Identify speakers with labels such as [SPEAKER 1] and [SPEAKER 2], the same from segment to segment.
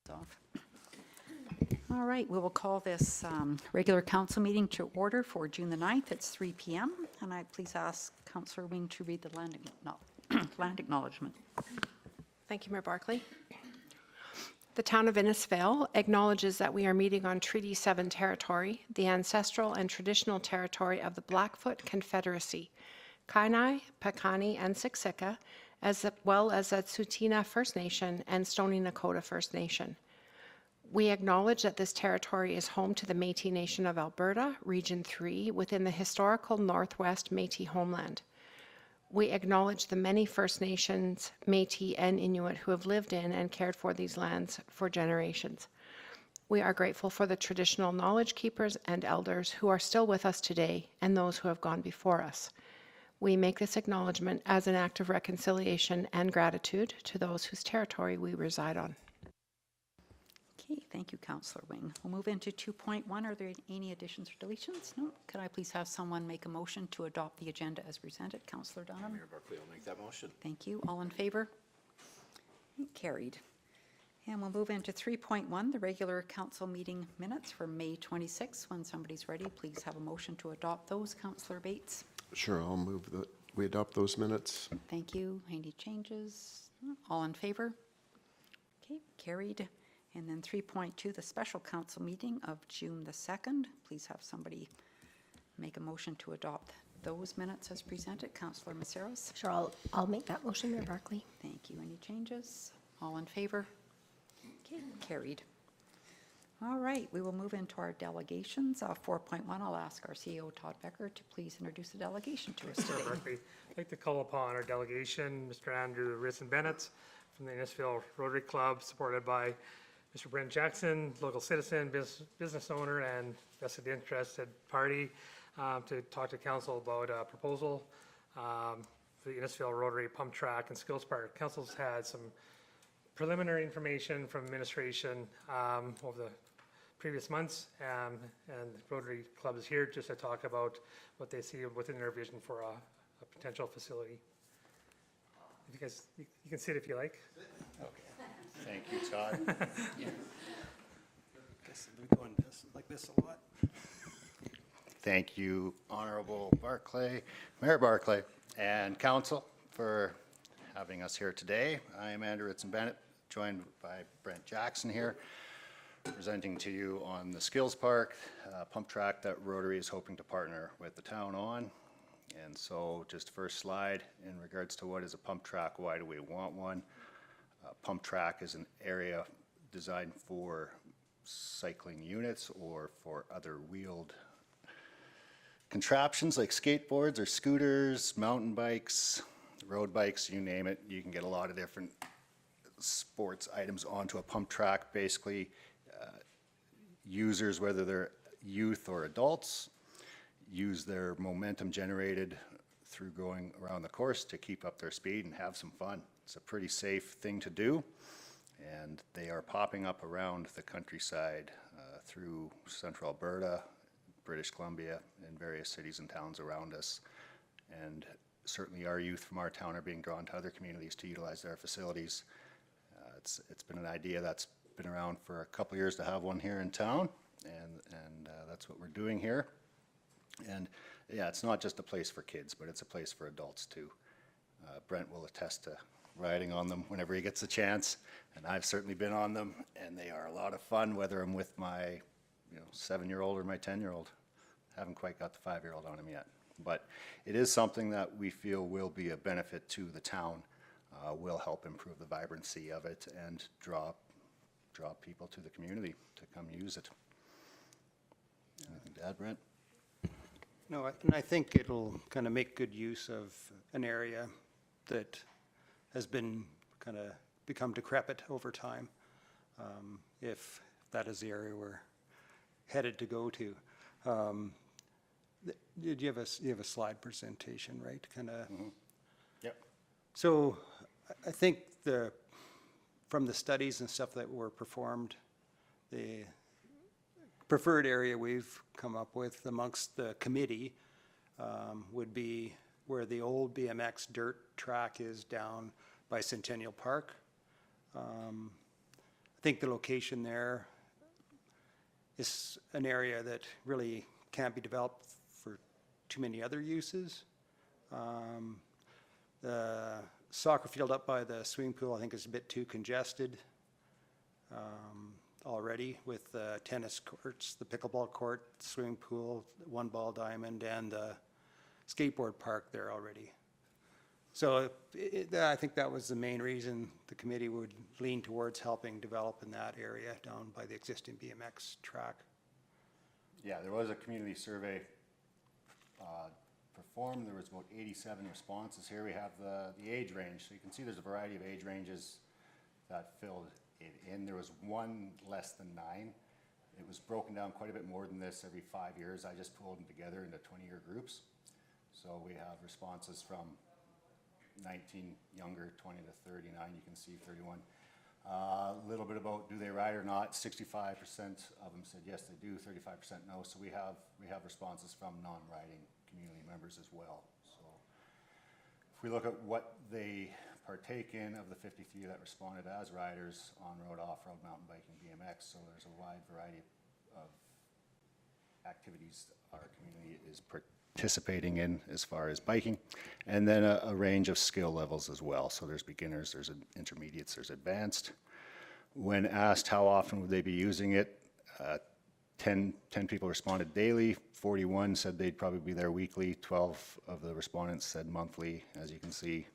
[SPEAKER 1] Off. All right, we will call this regular council meeting to order for June the 9th. It's 3 p.m. And I please ask Councillor Wing to read the land acknowledgement.
[SPEAKER 2] Thank you, Mayor Barclay. The town of Innisfail acknowledges that we are meeting on Treaty 7 territory, the ancestral and traditional territory of the Blackfoot Confederacy, Kainai, Piikani, and Siksika, as well as the Tsuut'ina First Nation and Stoney Nakoda First Nation. We acknowledge that this territory is home to the Métis Nation of Alberta, Region 3, within the historical Northwest Métis homeland. We acknowledge the many First Nations, Métis, and Inuit who have lived in and cared for these lands for generations. We are grateful for the traditional knowledge keepers and elders who are still with us today and those who have gone before us. We make this acknowledgement as an act of reconciliation and gratitude to those whose territory we reside on.
[SPEAKER 1] Okay, thank you, Councillor Wing. We'll move into 2.1. Are there any additions or deletions? No. Could I please have someone make a motion to adopt the agenda as presented? Councillor Dunham.
[SPEAKER 3] Mayor Barclay will make that motion.
[SPEAKER 1] Thank you. All in favor? Carried. And we'll move into 3.1, the regular council meeting minutes for May 26th. When somebody's ready, please have a motion to adopt those. Councillor Bates.
[SPEAKER 4] Sure, I'll move that we adopt those minutes.
[SPEAKER 1] Thank you. Any changes? All in favor? Okay, carried. And then 3.2, the special council meeting of June the 2nd. Please have somebody make a motion to adopt those minutes as presented. Councillor Maceros.
[SPEAKER 5] Sure, I'll make that motion, Mayor Barclay.
[SPEAKER 1] Thank you. Any changes? All in favor? Okay, carried. All right, we will move into our delegations. 4.1, I'll ask our CEO, Todd Becker, to please introduce the delegation to us today.
[SPEAKER 6] Berkeley. I'd like to call upon our delegation, Mr. Andrew Ritson-Bennett from the Innisfail Rotary Club, supported by Mr. Brent Jackson, local citizen, business owner, and vested interested party, to talk to council about a proposal for the Innisfail Rotary Pump Track and Skills Park. Council's had some preliminary information from administration over the previous months, and Rotary Club is here just to talk about what they see within their vision for a potential facility. If you guys, you can sit if you like.
[SPEAKER 3] Okay. Thank you, Todd.
[SPEAKER 7] Yeah. Guess we've been going like this a lot.
[SPEAKER 3] Thank you, Honorable Barclay, Mayor Barclay, and Council for having us here today. I am Andrew Ritson-Bennett, joined by Brent Jackson here, presenting to you on the Skills Park pump track that Rotary is hoping to partner with the town on. And so just first slide in regards to what is a pump track, why do we want one? Pump track is an area designed for cycling units or for other wheeled contraptions like skateboards or scooters, mountain bikes, road bikes, you name it. You can get a lot of different sports items onto a pump track. Basically, users, whether they're youth or adults, use their momentum generated through going around the course to keep up their speed and have some fun. It's a pretty safe thing to do, and they are popping up around the countryside through central Alberta, British Columbia, and various cities and towns around us. And certainly our youth from our town are being drawn to other communities to utilize their facilities. It's been an idea that's been around for a couple of years to have one here in town, and that's what we're doing here. And yeah, it's not just a place for kids, but it's a place for adults too. Brent will attest to riding on them whenever he gets a chance, and I've certainly been on them, and they are a lot of fun, whether I'm with my 7-year-old or my 10-year-old. Haven't quite got the 5-year-old on him yet, but it is something that we feel will be a benefit to the town, will help improve the vibrancy of it and draw people to the community to come use it. Anything to add, Brent?
[SPEAKER 7] No, and I think it'll kind of make good use of an area that has been kind of become decrepit over time, if that is the area we're headed to go to. You have a slide presentation, right? Kind of.
[SPEAKER 3] Mm-hmm. Yep.
[SPEAKER 7] So I think from the studies and stuff that were performed, the preferred area we've come up with amongst the committee would be where the old BMX dirt track is down by Centennial Park. I think the location there is an area that really can't be developed for too many other uses. The soccer field up by the swimming pool, I think, is a bit too congested already with the tennis courts, the pickleball court, swimming pool, one ball diamond, and the skateboard park there already. So I think that was the main reason the committee would lean towards helping develop in that area down by the existing BMX track.
[SPEAKER 3] Yeah, there was a community survey performed. There was about 87 responses. Here we have the age range. So you can see there's a variety of age ranges that filled it in. There was one less than 9. It was broken down quite a bit more than this every 5 years. I just pulled them together into 20-year groups. So we have responses from 19 younger, 20 to 39. You can see 31. A little bit about do they ride or not. 65% of them said yes, they do. 35% no. So we have responses from non-riding community members as well. So if we look at what they partake in, of the 53 that responded as riders, on-road, off-road, mountain biking, BMX, so there's a wide variety of activities our community is participating in as far as biking, and then a range of skill levels as well. So there's beginners, there's intermediates, there's advanced. When asked how often would they be using it, 10 people responded daily, 41 said they'd probably be there weekly, 12 of the respondents said monthly, as you can see,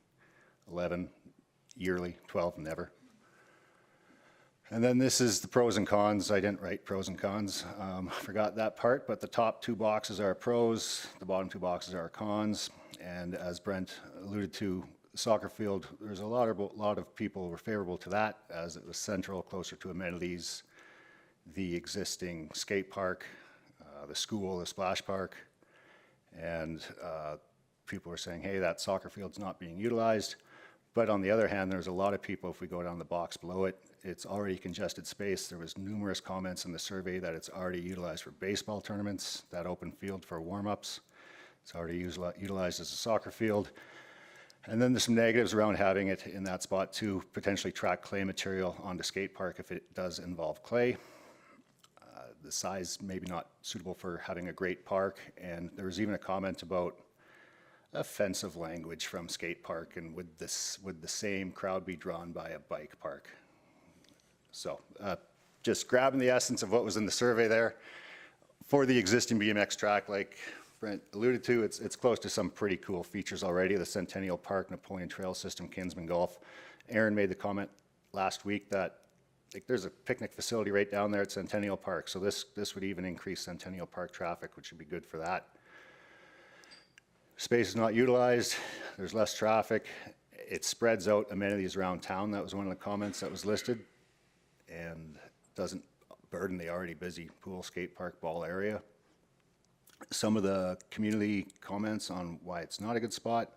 [SPEAKER 3] 11 yearly, 12 never. And then this is the pros and cons. I didn't write pros and cons. Forgot that part, but the top 2 boxes are pros, the bottom 2 boxes are cons. And as Brent alluded to, the soccer field, there's a lot of people were favorable to that, as it was central, closer to amenities, the existing skate park, the school, the splash park. And people were saying, hey, that soccer field's not being utilized. But on the other hand, there's a lot of people, if we go down the box below it, it's already congested space. There was numerous comments in the survey that it's already utilized for baseball tournaments, that open field for warm-ups. It's already utilized as a soccer field. And then there's some negatives around having it in that spot too, potentially track clay material onto skate park if it does involve clay. The size maybe not suitable for having a great park. And there was even a comment about offensive language from skate park, and would the same crowd be drawn by a bike park? So just grabbing the essence of what was in the survey there. For the existing BMX track, like Brent alluded to, it's close to some pretty cool features already. The Centennial Park, Napoleon Trail System, Kinsman Golf. Aaron made the comment last week that there's a picnic facility right down there at Centennial Park. So this would even increase Centennial Park traffic, which would be good for that. Space is not utilized, there's less traffic, it spreads out amenities around town. That was one of the comments that was listed, and doesn't burden the already busy pool, skate park, ball area. Some of the community comments on why it's not a good spot: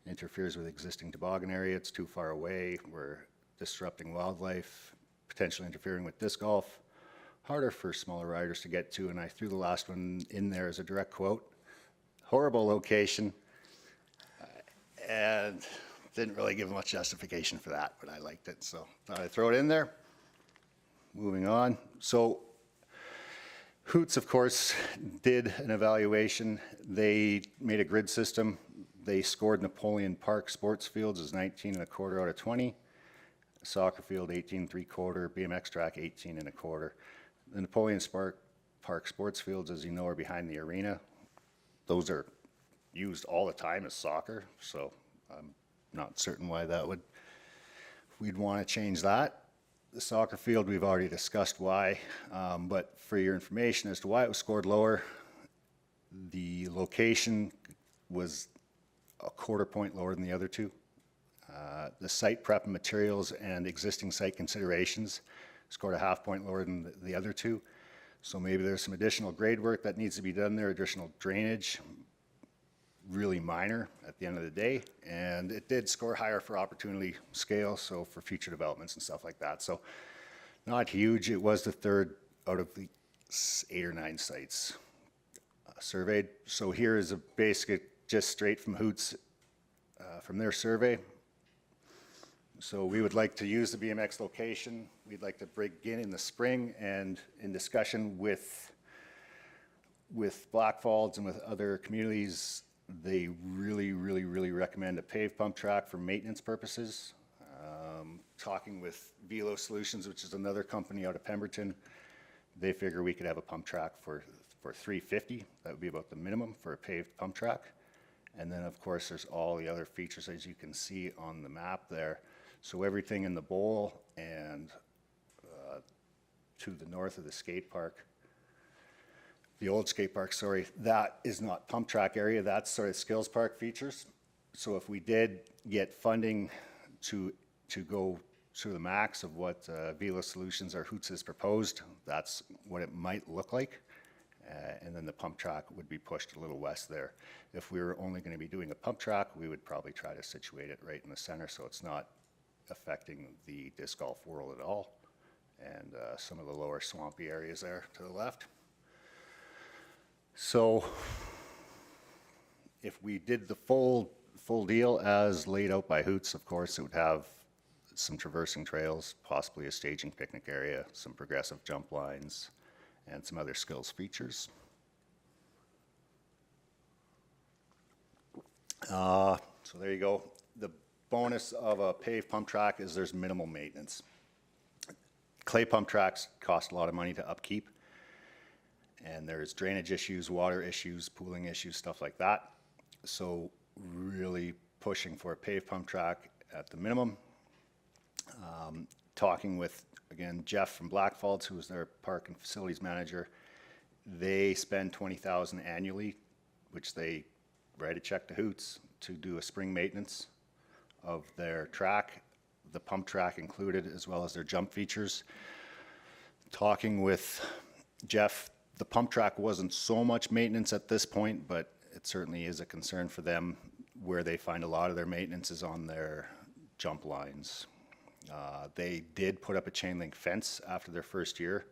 [SPEAKER 3] interferes with existing toboggan area, it's too far away, we're disrupting wildlife, potentially interfering with disc golf, harder for smaller riders to get to. And I threw the last one in there as a direct quote: horrible location, and didn't really give much justification for that, but I liked it, so thought I'd throw it in there. Moving on. So Hoots, of course, did an evaluation. They made a grid system. They scored Napoleon Park sports fields as 19.25 out of 20. Soccer field 18.75, BMX track 18.25. The Napoleon Park sports fields, as you know, are behind the arena. Those are used all the time as soccer, so I'm not certain why we'd want to change that. The soccer field, we've already discussed why, but for your information as to why it was scored lower, the location was a 1/4 point lower than the other 2. The site prep and materials and existing site considerations scored a 1/2 point lower than the other 2. So maybe there's some additional grade work that needs to be done there, additional drainage, really minor at the end of the day. And it did score higher for opportunity scale, so for future developments and stuff like that. So not huge. It was the 3rd out of the 8 or 9 sites surveyed. So here is a basic, just straight from Hoots, from their survey. So we would like to use the BMX location. We'd like to begin in the spring, and in discussion with Blackfalds and with other communities, they really recommend a paved pump track for maintenance purposes. Talking with Velo Solutions, which is another company out of Pemberton, they figure we could have a pump track for $350. That would be about the minimum for a paved pump track. And then, of course, there's all the other features, as you can see on the map there. So everything in the bowl and to the north of the skate park, the old skate park, sorry, that is not pump track area. That's sort of skills park features. So if we did get funding to go to the max of what Velo Solutions or Hoots has proposed, that's what it might look like. And then the pump track would be pushed a little west there. If we were only going to be doing a pump track, we would probably try to situate it right in the center so it's not affecting the disc golf world at all. And some of the lower swampy areas there to the left. So if we did the full deal as laid out by Hoots, of course, it would have some traversing trails, possibly a staging picnic area, some progressive jump lines, and some other skills features. So there you go. The bonus of a paved pump track is there's minimal maintenance. Clay pump tracks cost a lot of money to upkeep, and there's drainage issues, water issues, pooling issues, stuff like that. So really pushing for a paved pump track at the minimum. Talking with, again, Jeff from Blackfalds, who is their park and facilities manager. They spend $20,000 annually, which they write a check to Hoots to do a spring maintenance of their track, the pump track included, as well as their jump features. Talking with Jeff, the pump track wasn't so much maintenance at this point, but it certainly is a concern for them. Where they find a lot of their maintenance is on their jump lines. They did put up a chain link fence after their first year,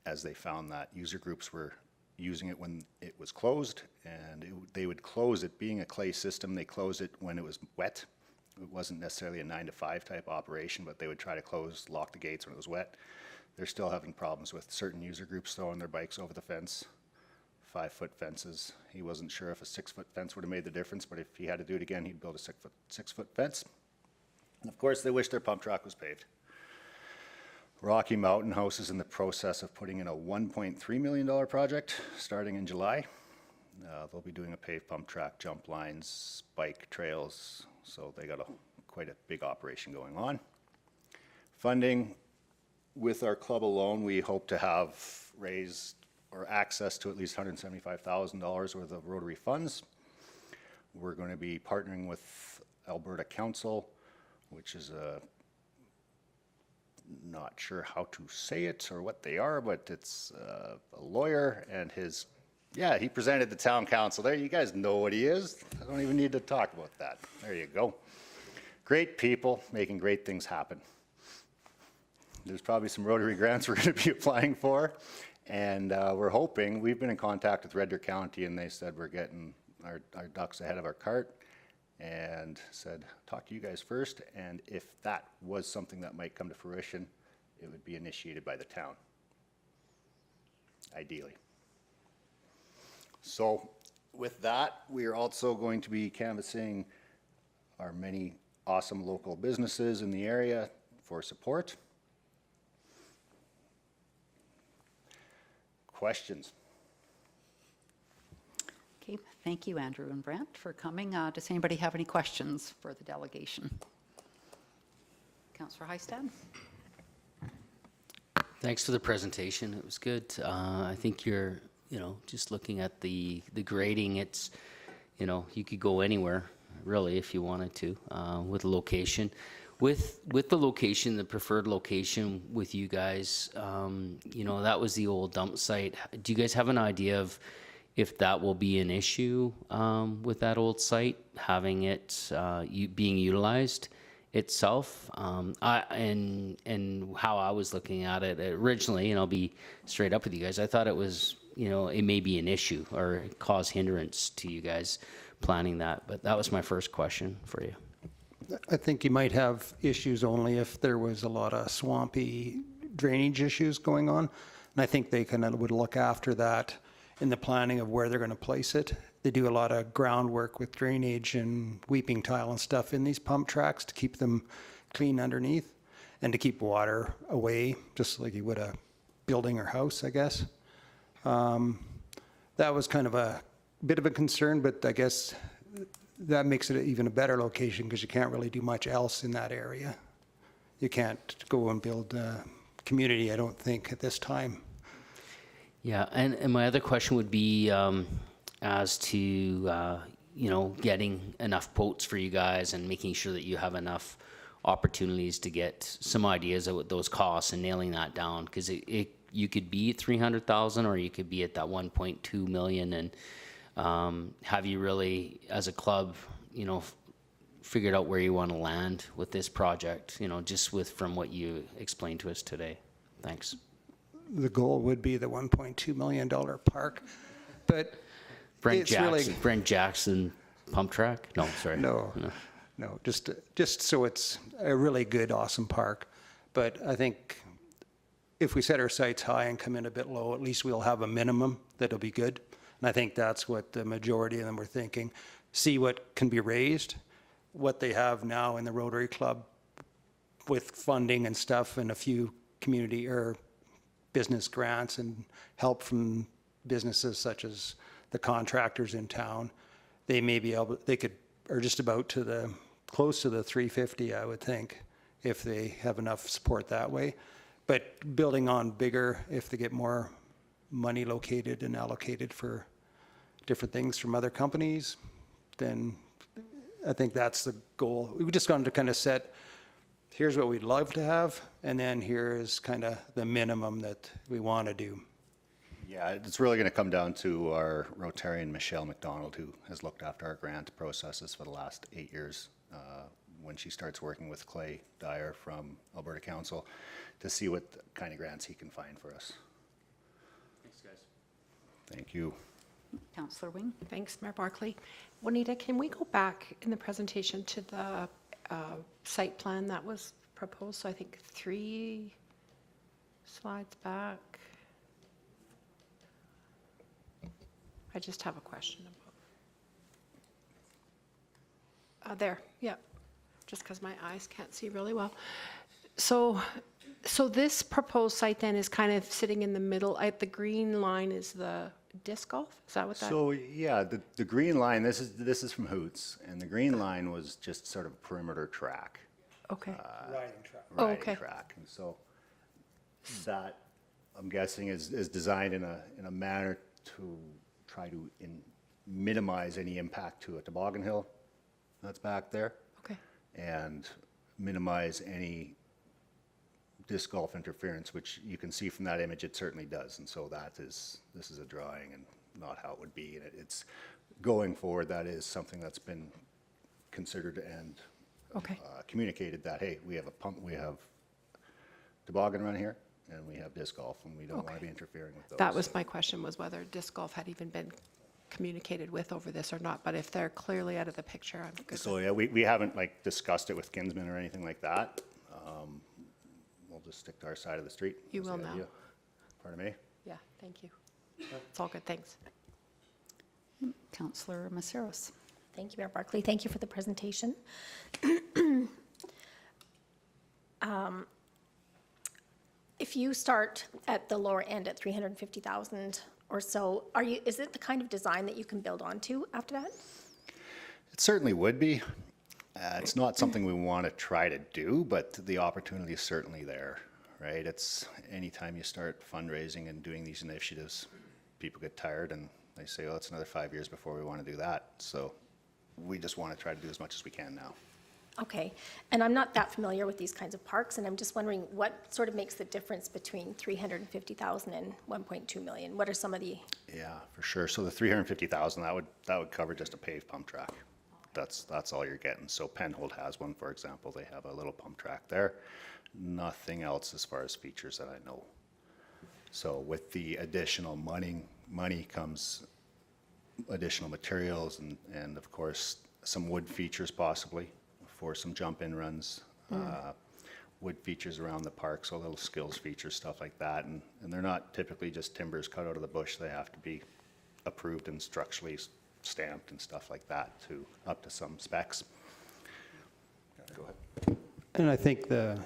[SPEAKER 3] as they found that user groups were using it when it was closed, and they would close it. Being a clay system, they closed it when it was wet. It wasn't necessarily a 9 to 5 type operation, but they would try to lock the gates when it was wet. They're still having problems with certain user groups throwing their bikes over the fence, 5-foot fences. He wasn't sure if a 6-foot fence would have made the difference, but if he had to do it again, he'd build a 6-foot fence. And of course, they wish their pump track was paved. Rocky Mountain House is in the process of putting in a $1.3 million project starting in July. They'll be doing a paved pump track, jump lines, bike trails, so they got quite a big operation going on. Funding, with our club alone, we hope to have raised or access to at least $175,000 worth of Rotary funds. We're going to be partnering with Alberta Council, which is not sure how to say it or what they are, but it's a lawyer and he presented the town council there. You guys know what he is. I don't even need to talk about that. There you go. Great people making great things happen. There's probably some Rotary grants we're going to be applying for, and we're hoping, we've been in contact with Red Deer County, and they said we're getting our ducks ahead of our cart, and said, talk to you guys first, and if that was something that might come to fruition, it would be initiated by the town, ideally. So with that, we are also going to be canvassing our many awesome local businesses in the area for support. Questions?
[SPEAKER 1] Okay, thank you, Andrew and Brent, for coming. Does anybody have any questions for the delegation? Councillor Hystad?
[SPEAKER 8] Thanks for the presentation. It was good. I think you're, just looking at the grading, it's, you could go anywhere really if you wanted to with the location. With the location, the preferred location with you guys, that was the old dump site. Do you guys have an idea of if that will be an issue with that old site, having it being utilized itself? And how I was looking at it originally, and I'll be straight up with you guys, I thought it was, it may be an issue or cause hindrance to you guys planning that. But that was my first question for you.
[SPEAKER 7] I think you might have issues only if there was a lot of swampy drainage issues going on. And I think they kind of would look after that in the planning of where they're going to place it. They do a lot of groundwork with drainage and weeping tile and stuff in these pump tracks to keep them clean underneath and to keep water away, just like you would a building or house, I guess. That was kind of a bit of a concern, but I guess that makes it even a better location because you can't really do much else in that area. You can't go and build a community, I don't think, at this time.
[SPEAKER 8] Yeah, and my other question would be as to, you know, getting enough quotes for you guys and making sure that you have enough opportunities to get some ideas of what those costs and nailing that down, because you could be at 300,000 or you could be at that 1.2 million. And have you really, as a club, you know, figured out where you want to land with this project, you know, just from what you explained to us today? Thanks.
[SPEAKER 7] The goal would be the $1.2 million park, but
[SPEAKER 8] Brent
[SPEAKER 7] it's
[SPEAKER 8] Jackson,
[SPEAKER 7] really,
[SPEAKER 8] Brent Jackson pump track? No, sorry.
[SPEAKER 7] no, just so it's a really good, awesome park. But I think if we set our sights high and come in a bit low, at least we'll have a minimum that'll be good. And I think that's what the majority of them were thinking. See what can be raised, what they have now in the Rotary Club with funding and stuff and a few community or business grants and help from businesses such as the contractors in town. They may be able, they could, are just about to the, close to the 350, I would think, if they have enough support that way. But building on bigger, if they get more money located and allocated for different things from other companies, then I think that's the goal. We've just gone to kind of set, here's what we'd love to have, and then here's kind of the minimum that we want to do.
[SPEAKER 3] Yeah, it's really going to come down to our Rotarian, Michelle McDonald, who has looked after our grant processes for the last 8 years, when she starts working with Clay Dyer from Alberta Council to see what kind of grants he can find for us.
[SPEAKER 8] Thanks, guys.
[SPEAKER 3] Thank you.
[SPEAKER 1] Councillor Wing?
[SPEAKER 2] Thanks, Mayor Barkley. Juanita, can we go back in the presentation to the site plan that was proposed? So I think 3 slides back. I just have a question about. There, yeah, just because my eyes can't see really well. So this proposed site then is kind of sitting in the middle. The green line is the disc golf. Is that what that?
[SPEAKER 3] So yeah, the green line. This is from Hoots, and the green line was just sort of a perimeter track.
[SPEAKER 2] Okay.
[SPEAKER 7] Riding track.
[SPEAKER 2] Oh,
[SPEAKER 3] Riding
[SPEAKER 2] okay.
[SPEAKER 3] track, and so that I'm guessing is designed in a manner to try to minimize any impact to a toboggan hill that's back there,
[SPEAKER 2] Okay.
[SPEAKER 3] and minimize any disc golf interference, which you can see from that image it certainly does. And so this is a drawing and not how it would be. And it's going forward, that is something that's been considered and
[SPEAKER 2] Okay.
[SPEAKER 3] communicated that, hey, we have a pump, we have toboggan around here, and we have disc golf, and we don't want to
[SPEAKER 2] Okay.
[SPEAKER 3] be interfering with those.
[SPEAKER 2] That was my question, was whether disc golf had even been communicated with over this or not, but if they're clearly out of the picture, I'm good.
[SPEAKER 3] So yeah, we haven't like discussed it with Kinsman or anything like that. We'll just stick to our side of the street.
[SPEAKER 2] You
[SPEAKER 3] is the
[SPEAKER 2] will now.
[SPEAKER 3] idea. Pardon me?
[SPEAKER 2] Yeah, thank you. It's all good, thanks.
[SPEAKER 1] Councillor Maceros?
[SPEAKER 5] Thank you, Mayor Barkley. Thank you for the presentation. If you start at the lower end at 350,000 or so, is it the kind of design that you can build onto after that?
[SPEAKER 3] It certainly would be. It's not something we want to try to do, but the opportunity is certainly there, right? It's anytime you start fundraising and doing these initiatives, people get tired and they say, oh, it's another 5 years before we want to do that. So we just want to try to do as much as we can now.
[SPEAKER 5] Okay, and I'm not that familiar with these kinds of parks, and I'm just wondering what sort of makes the difference between 350,000 and 1.2 million? What are some of the?
[SPEAKER 3] Yeah, for sure. So the 350,000, that would cover just a paved pump track. That's all you're getting. So Penhold has one, for example. They have a little pump track there. Nothing else as far as features that I know. So with the additional money comes additional materials and of course some wood features possibly for some jump-in runs, wood features around the park, so little skills features, stuff like that. And they're not typically just timbers cut out of the bush. They have to be approved and structurally stamped and stuff like that to up to some specs. Go ahead.
[SPEAKER 7] And I think the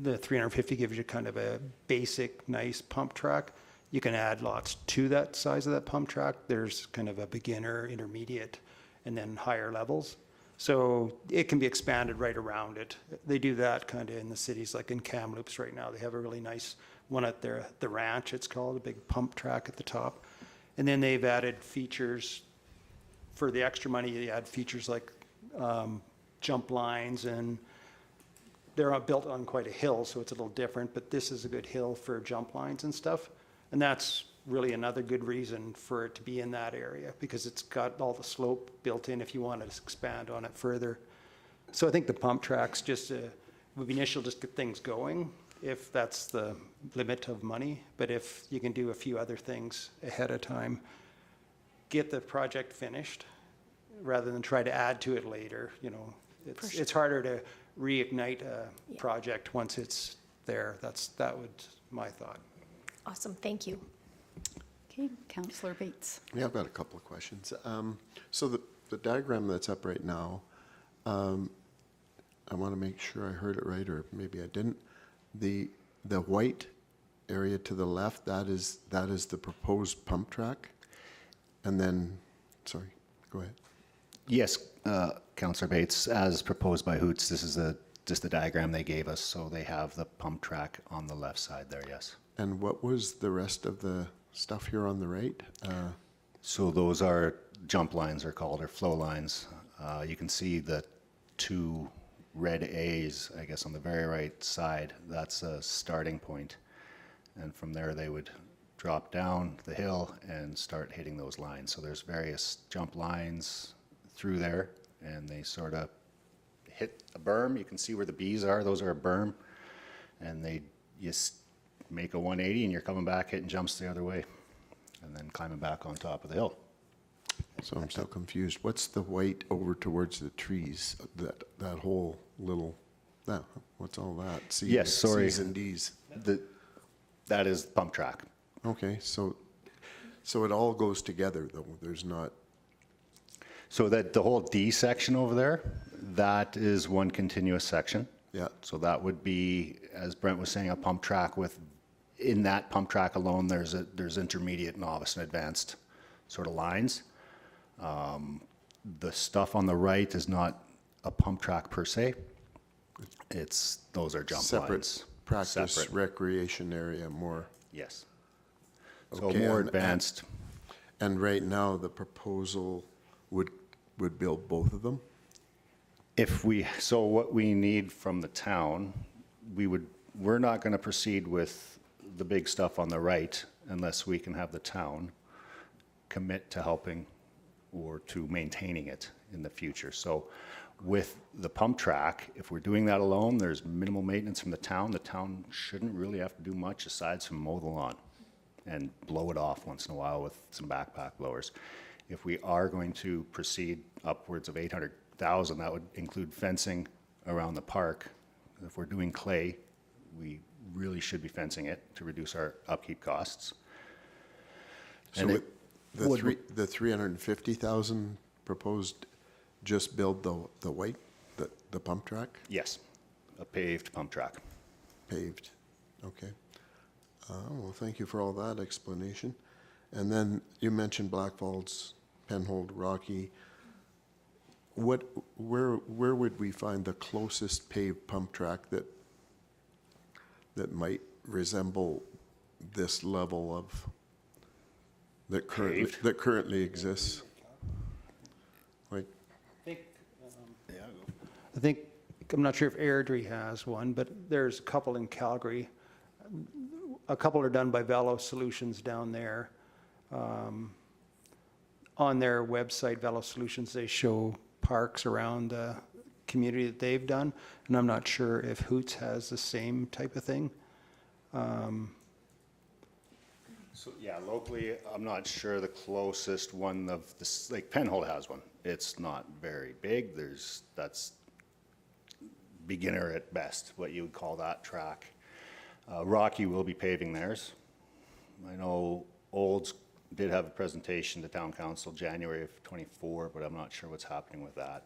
[SPEAKER 7] 350 gives you kind of a basic, nice pump track. You can add lots to that size of that pump track. There's kind of a beginner, intermediate, and then higher levels. So it can be expanded right around it. They do that kind of in the cities, like in Kamloops right now. They have a really nice one at the ranch, it's called, a big pump track at the top. And then they've added features, for the extra money, they add features like jump lines, and they're built on quite a hill, so it's a little different, but this is a good hill for jump lines and stuff. And that's really another good reason for it to be in that area, because it's got all the slope built in if you want to expand on it further. So I think the pump tracks just would be initial, just get things going, if that's the limit of money. But if you can do a few other things ahead of time, get the project finished rather than try to add to it later. You know, it's harder to reignite a project once it's there. That would my thought.
[SPEAKER 5] Awesome, thank you.
[SPEAKER 1] Okay, Councillor Bates.
[SPEAKER 4] Yeah, I've got a couple of questions. So the diagram that's up right now, I want to make sure I heard it right, or maybe I didn't. The white area to the left, that is the proposed pump track? And then, sorry, go ahead.
[SPEAKER 3] Yes, Councillor Bates, as proposed by Hoots, this is just the diagram they gave us, so they have the pump track on the left side there, yes.
[SPEAKER 4] And what was the rest of the stuff here on the right?
[SPEAKER 3] So those are jump lines, are called, or flow lines. You can see the two red A's, I guess, on the very right side. That's a starting point. And from there, they would drop down the hill and start hitting those lines. So there's various jump lines through there, and they sort of hit a berm. You can see where the B's are. Those are a berm. And they just make a 180, and you're coming back, hitting jumps the other way, and then climbing back on top of the hill.
[SPEAKER 4] So I'm still confused. What's the white over towards the trees? That whole little, what's all that?
[SPEAKER 3] Yes, sorry.
[SPEAKER 4] C's and D's.
[SPEAKER 3] That is pump track.
[SPEAKER 4] Okay, so it all goes together, though. There's not.
[SPEAKER 3] So that the whole D section over there, that is one continuous section.
[SPEAKER 4] Yeah.
[SPEAKER 3] So that would be, as Brent was saying, a pump track in that pump track alone, there's intermediate, novice, and advanced sort of lines. The stuff on the right is not a pump track per se. Those are jump
[SPEAKER 4] Separate
[SPEAKER 3] lines.
[SPEAKER 4] practice
[SPEAKER 3] Separate.
[SPEAKER 4] Recreation area more.
[SPEAKER 3] Yes. So
[SPEAKER 4] Okay,
[SPEAKER 3] more
[SPEAKER 4] and-
[SPEAKER 3] advanced.
[SPEAKER 4] And right now, the proposal would build both of them?
[SPEAKER 3] So what we need from the town, we're not going to proceed with the big stuff on the right unless we can have the town commit to helping or to maintaining it in the future. So with the pump track, if we're doing that alone, there's minimal maintenance from the town. The town shouldn't really have to do much aside from mow the lawn and blow it off once in a while with some backpack blowers. If we are going to proceed upwards of 800,000, that would include fencing around the park. If we're doing clay, we really should be fencing it to reduce our upkeep costs.
[SPEAKER 4] So
[SPEAKER 3] And
[SPEAKER 4] with the 350,000 proposed, just build the white, the pump track,
[SPEAKER 3] Yes, a paved pump track.
[SPEAKER 4] paved? Okay. Well, thank you for all that explanation. And then you mentioned Black Falls, Penhold, Rocky. Where would we find the closest paved pump track that might resemble this level of, that currently exists? Like,
[SPEAKER 7] I think, I'm not sure if Airdrie has one, but there's a couple in Calgary. A couple are done by Velo Solutions down there. On their website, Velo Solutions, they show parks around the community that they've done, and I'm not sure if Hoots has the same type of thing.
[SPEAKER 3] So, yeah, locally, I'm not sure the closest one of this, like Penhold has one. It's not very big. That's beginner at best, what you would call that track. Rocky will be paving theirs. I know Olds did have a presentation to town council January of '24, but I'm not sure what's happening with that.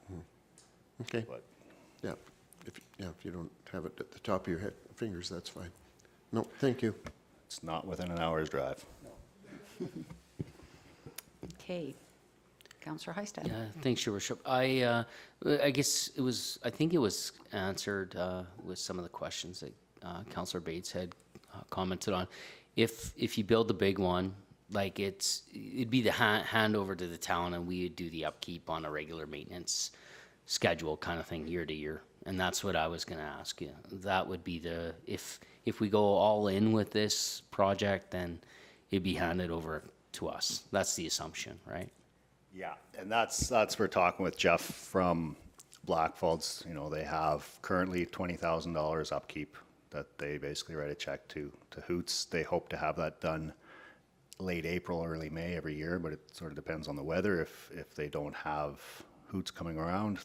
[SPEAKER 4] Okay,
[SPEAKER 3] But
[SPEAKER 4] yeah. If you don't have it at the top of your head, fingers, that's fine. No, thank you.
[SPEAKER 3] it's not within an hour's drive.
[SPEAKER 1] Okay. Councillor Heisted.
[SPEAKER 8] Yeah, thanks, Your Worship. I guess it was, I think it was answered with some of the questions that Councillor Bates had commented on. If you build the big one, like it'd be the handover to the town, and we would do the upkeep on a regular maintenance schedule kind of thing, year to year. And that's what I was going to ask you. That would be if we go all in with this project, then it'd be handed over to us. That's the assumption, right?
[SPEAKER 3] Yeah, and that's we're talking with Jeff from Blackfalds. You know, they have currently $20,000 upkeep that they basically write a check to Hoots. They hope to have that done late April, early May every year, but it sort of depends on the weather. If they don't have Hoots coming around,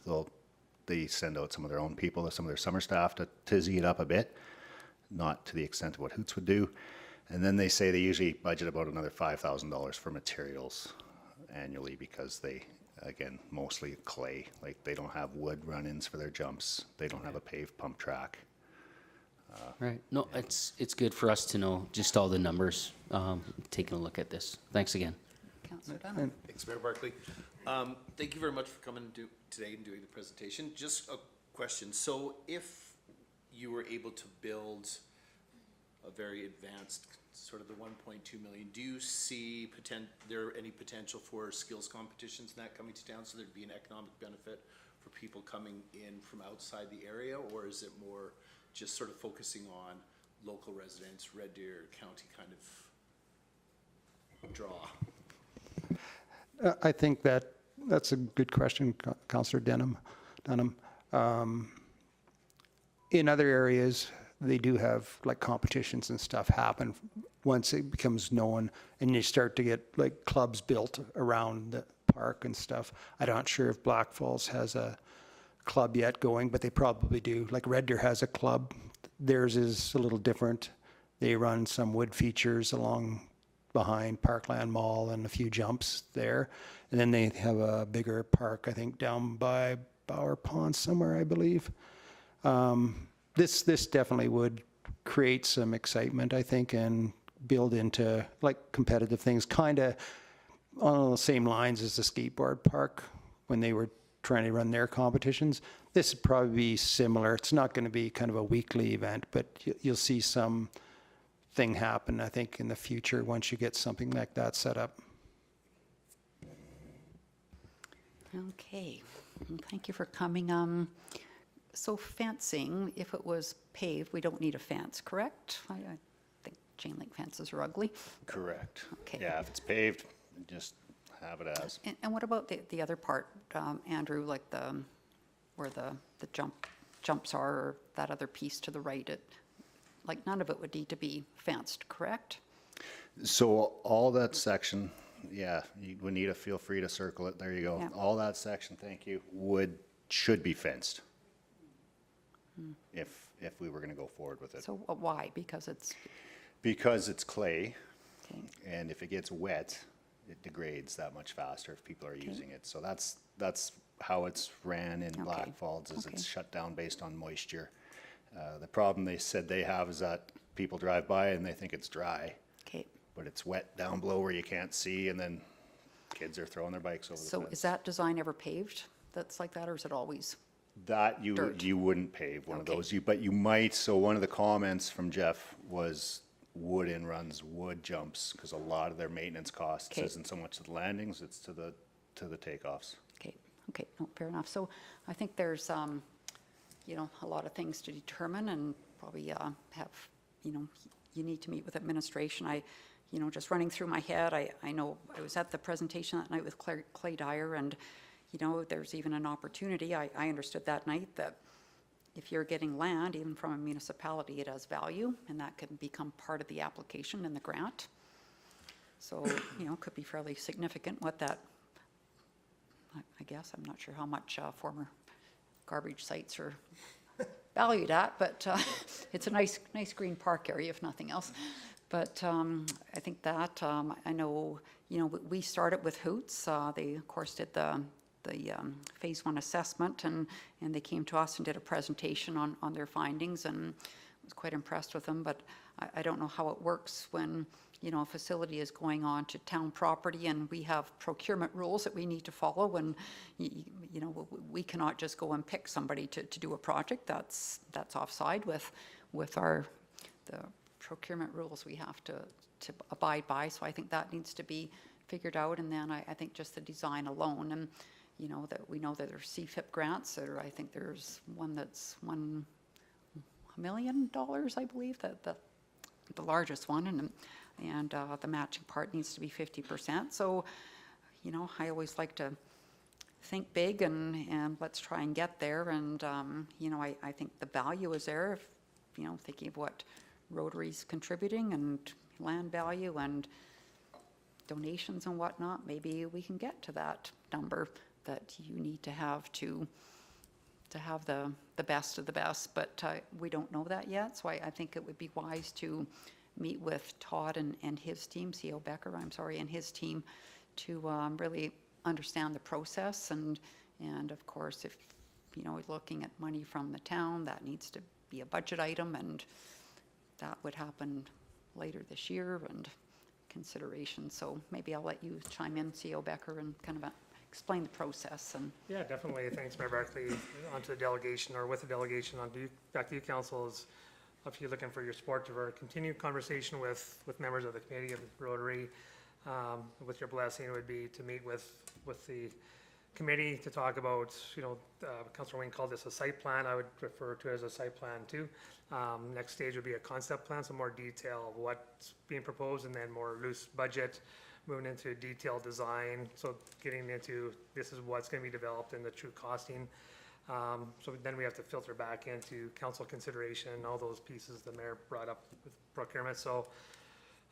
[SPEAKER 3] they send out some of their own people, some of their summer staff to tizzy it up a bit, not to the extent of what Hoots would do. And then they say they usually budget about another $5,000 for materials annually, because they, again, mostly clay. Like, they don't have wood run-ins for their jumps. They don't have a paved pump track.
[SPEAKER 8] Right. No, it's good for us to know just all the numbers, taking a look at this. Thanks again.
[SPEAKER 1] Councillor Dunham.
[SPEAKER 9] Thanks, Mayor Barkley. Thank you very much for coming today and doing the presentation. Just a question. So if you were able to build a very advanced, sort of the 1.2 million, do you see there any potential for skills competitions and that coming to town, so there'd be an economic benefit for people coming in from outside the area? Or is it more just sort of focusing on local residents, Red Deer County kind of draw?
[SPEAKER 7] I think that's a good question, Councillor Dunham. In other areas, they do have like competitions and stuff happen once it becomes known, and you start to get like clubs built around the park and stuff. I'm not sure if Black Falls has a club yet going, but they probably do. Like Red Deer has a club. Theirs is a little different. They run some wood features along behind Parkland Mall and a few jumps there. And then they have a bigger park, I think, down by Bower Pond somewhere, I believe. This definitely would create some excitement, I think, and build into like competitive things, kind of on the same lines as the skateboard park when they were trying to run their competitions. This would probably be similar. It's not going to be kind of a weekly event, but you'll see some thing happen, I think, in the future once you get something like that set up.
[SPEAKER 1] Okay, well, thank you for coming. So fencing, if it was paved, we don't need a fence, correct? I think chain link fences are ugly.
[SPEAKER 3] Correct.
[SPEAKER 1] Okay.
[SPEAKER 3] Yeah, if it's paved, just have it as.
[SPEAKER 1] And what about the other part, Andrew, like where the jumps are, or that other piece to the right? Like none of it would need to be fenced, correct?
[SPEAKER 3] So all that section, yeah, you would need to feel free to circle it. There you go.
[SPEAKER 1] Yeah.
[SPEAKER 3] All that section, thank you, should be fenced. If we were going to go forward with it.
[SPEAKER 1] So why? Because it's,
[SPEAKER 3] clay,
[SPEAKER 1] okay,
[SPEAKER 3] and if it gets wet, it degrades that much faster if people are using it. So that's how it's ran in
[SPEAKER 1] Okay.
[SPEAKER 3] Black Falls, is
[SPEAKER 1] Okay.
[SPEAKER 3] it's shut down based on moisture. The problem they said they have is that people drive by and they think it's dry,
[SPEAKER 1] okay.
[SPEAKER 3] but it's wet down below where you can't see, and then kids are throwing their bikes over the
[SPEAKER 1] So
[SPEAKER 3] fence.
[SPEAKER 1] is that design ever paved that's like that, or is it always?
[SPEAKER 3] That
[SPEAKER 1] Dirt.
[SPEAKER 3] you wouldn't pave one
[SPEAKER 1] Okay.
[SPEAKER 3] of those, but you might. So one of the comments from Jeff was wood in runs, wood jumps, because a lot of their maintenance costs
[SPEAKER 1] Okay.
[SPEAKER 3] isn't so much to the landings, it's to the takeoffs.
[SPEAKER 1] Okay, no, fair enough. So I think there's, a lot of things to determine, and probably have, you need to meet with administration. Just running through my head, I know I was at the presentation that night with Clay Dyer, and, there's even an opportunity. I understood that night that if you're getting land, even from a municipality, it has value, and that can become part of the application in the grant. So, it could be fairly significant what that, I guess, I'm not sure how much former garbage sites are valued at, but it's a nice green park area, if nothing else. But I think that, I know, we started with Hoots. They, of course, did the Phase 1 assessment, and they came to us and did a presentation on their findings, and I was quite impressed with them. But I don't know how it works when, a facility is going on to town property, and we have procurement rules that we need to follow, and, we cannot just go and pick somebody to do a project. That's offside with the procurement rules we have to abide by. So I think that needs to be figured out. And then I think just the design alone, and that we know that there's CFIP grants, or I think there's one that's $1 million, I believe, that the largest one, and the matching part needs to be 50%. So I always like to think big, and let's try and get there. And I think the value is there, if thinking of what Rotary's contributing, and land value and donations and whatnot, maybe we can get to that number that you need to have the best of the best. But we don't know that yet, so I think it would be wise to meet with Todd and his team, CO Becker, and his team, to really understand the process. And of course, if looking at money from the town, that needs to be a budget item, and that would happen later this year, and consideration. So maybe I'll let you chime in, CO Becker, and kind of explain the process. And
[SPEAKER 6] Yeah, definitely. Thanks, Mayor Barkley. Onto the delegation, or with the delegation, back to you, council, is if you're looking for your support to our continued conversation with members of the committee of the Rotary. With your blessing, it would be to meet with the committee to talk about, Councilor Wayne called this a site plan. I would refer to it as a site plan too. Next stage would be a concept plan, so more detail of what's being proposed, and then more loose budget, moving into detailed design. So getting into, this is what's going to be developed, and the true costing. So then we have to filter back into council consideration, all those pieces the mayor brought up with procurement. So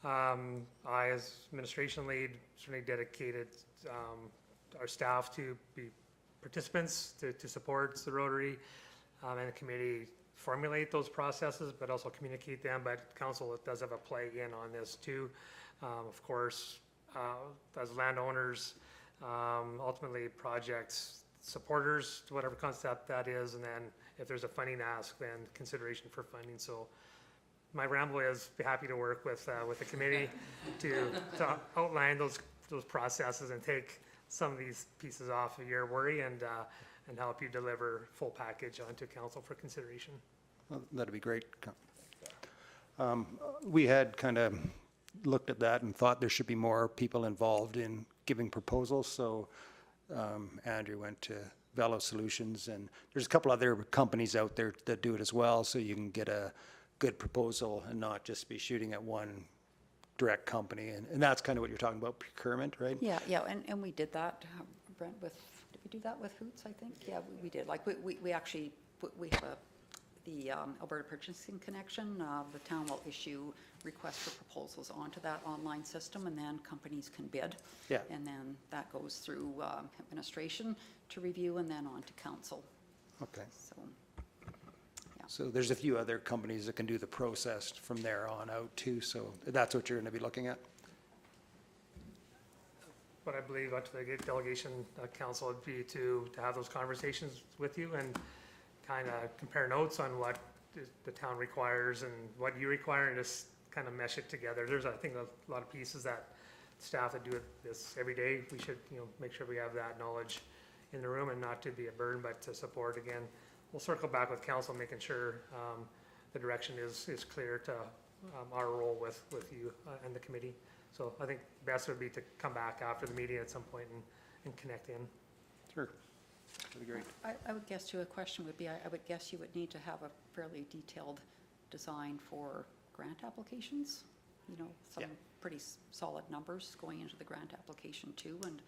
[SPEAKER 6] I, as administration lead, certainly dedicated our staff to be participants, to support the Rotary, and the committee formulate those processes, but also communicate them. But council does have a play in on this too. Of course, as landowners, ultimately projects supporters to whatever concept that is, and then if there's a funding ask, then consideration for funding. So my ramble is be happy to work with the committee to outline those processes and take some of these pieces off of your worry, and help you deliver full package onto council for consideration.
[SPEAKER 7] Well, that'd be great. We had kind of looked at that and thought there should be more people involved in giving proposals. So Andrew went to Velo Solutions, and there's a couple other companies out there that do it as well. So you can get a good proposal and not just be shooting at one direct company. And that's kind of what you're talking about, procurement, right?
[SPEAKER 1] Yeah, and we did that, Brent, did we do that with Hoots, I think? Yeah, we did. Like, we actually, we have the Alberta Purchasing Connection. The town will issue requests for proposals onto that online system, and then companies can bid.
[SPEAKER 7] Yeah.
[SPEAKER 1] And then that goes through administration to review, and then on to council.
[SPEAKER 7] Okay.
[SPEAKER 1] So, yeah.
[SPEAKER 7] So there's a few other companies that can do the process from there on out too. So that's what you're going to be looking at?
[SPEAKER 6] What I believe up to the delegation council would be to have those conversations with you, and kind of compare notes on what the town requires and what you require, and just kind of mesh it together. There's, I think, a lot of pieces that staff that do this every day, we should, make sure we have that knowledge in the room, and not to be a burden, but to support. Again, we'll circle back with council, making sure the direction is clear to our role with you and the committee. So I think best would be to come back after the meeting at some point and connect in.
[SPEAKER 7] Sure. That'd be great.
[SPEAKER 1] I would guess too, a question would be, I would guess you would need to have a fairly detailed design for grant applications, some
[SPEAKER 7] Yeah.
[SPEAKER 1] pretty solid numbers going into the grant application too, and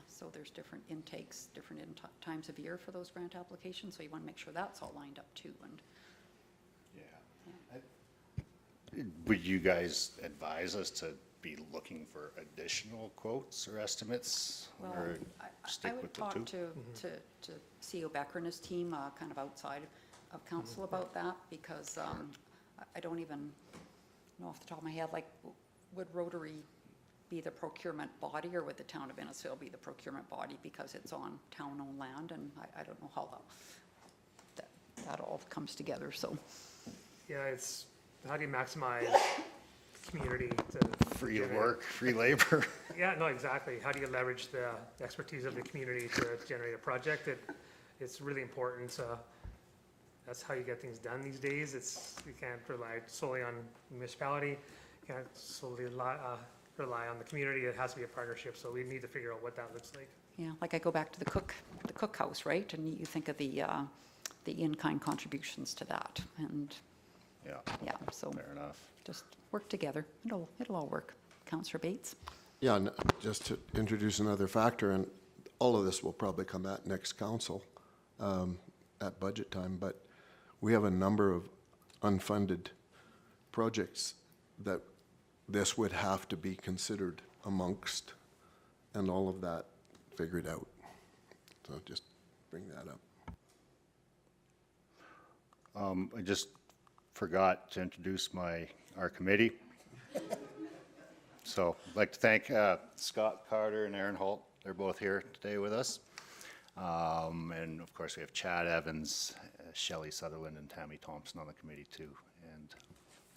[SPEAKER 1] so there's different intakes, different times of year for those grant applications, so you want to make sure that's all lined up too. And
[SPEAKER 3] Would you guys advise us to be looking for additional quotes or estimates?
[SPEAKER 1] Well,
[SPEAKER 3] Or
[SPEAKER 1] I
[SPEAKER 3] stick
[SPEAKER 1] would
[SPEAKER 3] with the
[SPEAKER 1] talk
[SPEAKER 3] two?
[SPEAKER 1] to CEO Becker and his team, kind of outside of council about that, because I don't even know off the top of my head, like, would Rotary be the procurement body, or would the town of Innisfail be the procurement body, because it's on town-owned land, and I don't know how that all comes together, so.
[SPEAKER 6] Yeah, it's, how do you maximize community to?
[SPEAKER 3] Free
[SPEAKER 6] generate-
[SPEAKER 3] work, free labor.
[SPEAKER 6] Yeah, no, exactly. How do you leverage the expertise of the community to generate a project? It's really important. That's how you get things done these days. You can't rely solely on the municipality. You can't solely rely on the community. It has to be a partnership. So we need to figure out what that looks like.
[SPEAKER 1] Yeah, like I go back to the cookhouse, right? And you think of the in-kind contributions to that, and
[SPEAKER 3] Yeah,
[SPEAKER 1] so
[SPEAKER 3] fair enough.
[SPEAKER 1] just work together. It'll all work. Councillor Bates?
[SPEAKER 4] Yeah, and just to introduce another factor, and all of this will probably come at next council at budget time, but we have a number of unfunded projects that this would have to be considered amongst, and all of that figured out. So just bring that up.
[SPEAKER 3] I just forgot to introduce our committee. So I'd like to thank Scott Carter and Aaron Holt. They're both here today with us. And of course, we have Chad Evans, Shelley Sutherland, and Tammy Thompson on the committee too, and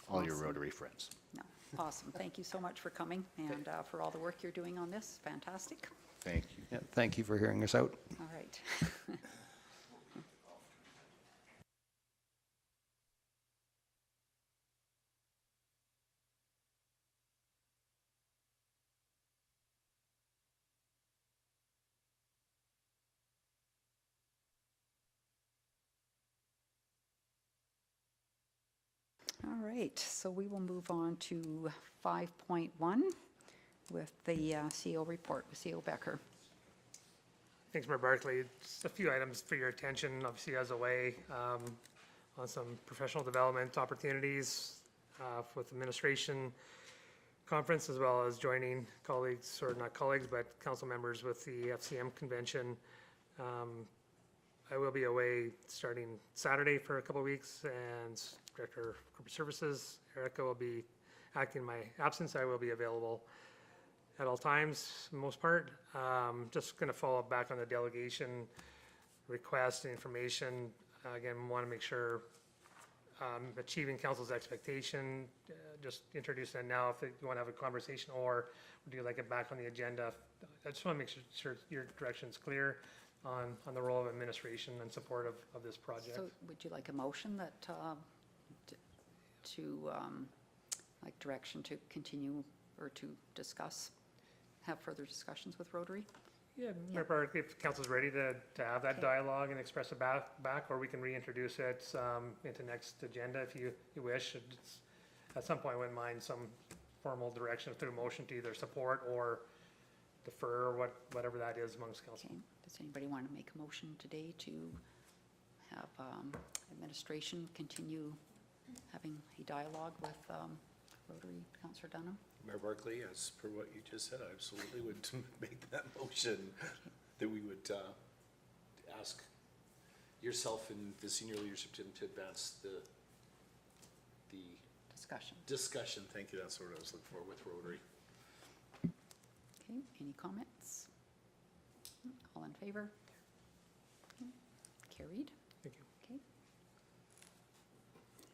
[SPEAKER 3] all your
[SPEAKER 1] Awesome.
[SPEAKER 3] Rotary friends.
[SPEAKER 1] No, awesome. Thank you so much for coming and for all the work you're doing on this. Fantastic.
[SPEAKER 3] Thank you.
[SPEAKER 7] Yeah, thank you for hearing us out.
[SPEAKER 1] All right. All right, so we will move on to 5.1 with the CO report with CO Becker.
[SPEAKER 6] Thanks, Mayor Barkley. Just a few items for your attention, obviously as a way on some professional development opportunities with administration conference, as well as joining colleagues, or not colleagues, but council members with the FCM convention. I will be away starting Saturday for a couple of weeks, and Director of Corporate Services, Erica, will be acting in my absence. I will be available at all times, for the most part. Just going to follow back on the delegation request and information. Again, want to make sure achieving council's expectation. Just introduce that now if you want to have a conversation, or would you like it back on the agenda? I just want to make sure your direction's clear on the role of administration and support of this project.
[SPEAKER 1] So would you like a motion that, like direction to continue or to discuss, have further discussions with Rotary?
[SPEAKER 6] Yeah, Mayor Barkley, if council's ready to have that
[SPEAKER 1] Okay.
[SPEAKER 6] dialogue and express it back, or we can reintroduce it into next agenda if you wish. At some point, I wouldn't mind some formal direction through motion to either support or defer, or whatever that is amongst council.
[SPEAKER 1] Okay, does anybody want to make a motion today to have administration continue having a dialogue with Rotary? Councillor Dunham?
[SPEAKER 9] Mayor Barkley, as per what you just said, I absolutely would make that motion that we would ask yourself and the senior leadership team to advance the
[SPEAKER 1] Discussion.
[SPEAKER 9] discussion. Thank you, that's what I was looking for with Rotary.
[SPEAKER 1] Okay, any comments? All in favor? Okay, carried.
[SPEAKER 6] Thank you.
[SPEAKER 1] Okay.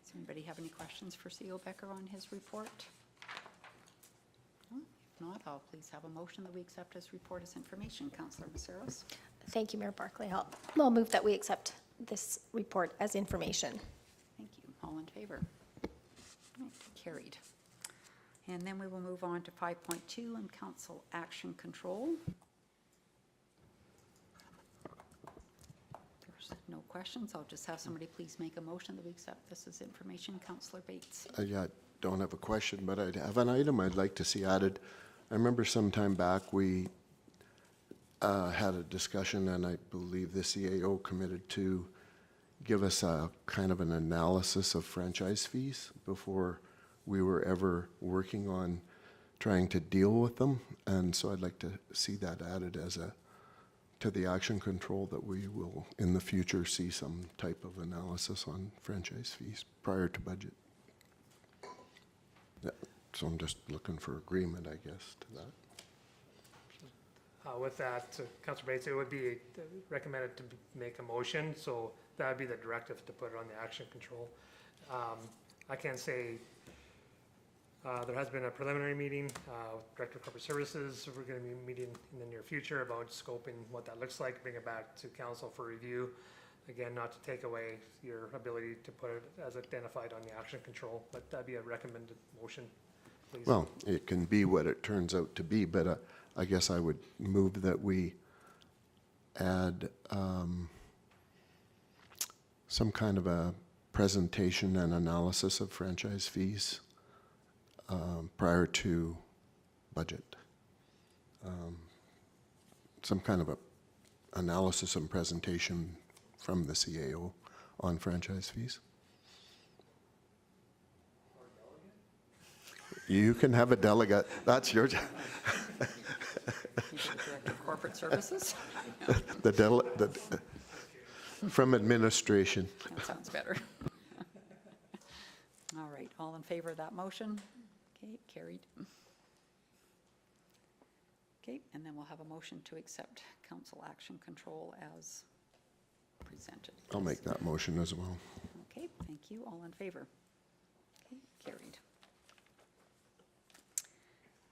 [SPEAKER 1] Does anybody have any questions for CO Becker on his report? No? If not, I'll please have a motion that we accept his report as information. Councillor Maceros?
[SPEAKER 5] Thank you, Mayor Barkley. I'll move that we accept this report as information.
[SPEAKER 1] Thank you. All in favor? Right, carried. And then we will move on to 5.2 and council action control. There's no questions. I'll just have somebody please make a motion that we accept this as information. Councillor Bates.
[SPEAKER 4] Yeah, don't have a question, but I have an item I'd like to see added. I remember some time back, we had a discussion, and I believe the CAO committed to give us a kind of an analysis of franchise fees before we were ever working on trying to deal with them. And so I'd like to see that added as to the action control, that we will in the future see some type of analysis on franchise fees prior to budget. Yeah, so I'm just looking for agreement, I guess, to that.
[SPEAKER 6] With that, Councilor Bates, it would be recommended to make a motion, so that would be the directive to put it on the action control. I can say there has been a preliminary meeting with Director of Corporate Services. We're going to be meeting in the near future about scoping what that looks like, bring it back to council for review. Again, not to take away your ability to put it as identified on the action control, but that'd be a recommended motion, please.
[SPEAKER 4] Well, it can be what it turns out to be, but I guess I would move that we add some kind of a presentation and analysis of franchise fees prior to budget. Some kind of a analysis and presentation from the CAO on franchise fees. You can have a delegate. That's your job.
[SPEAKER 1] Director of Corporate Services.
[SPEAKER 4] From administration.
[SPEAKER 1] That sounds better. All right, all in favor of that motion? Okay, carried. Okay, and then we'll have a motion to accept council action control as presented.
[SPEAKER 4] I'll make that motion as well.
[SPEAKER 1] Okay, thank you. All in favor? Okay, carried.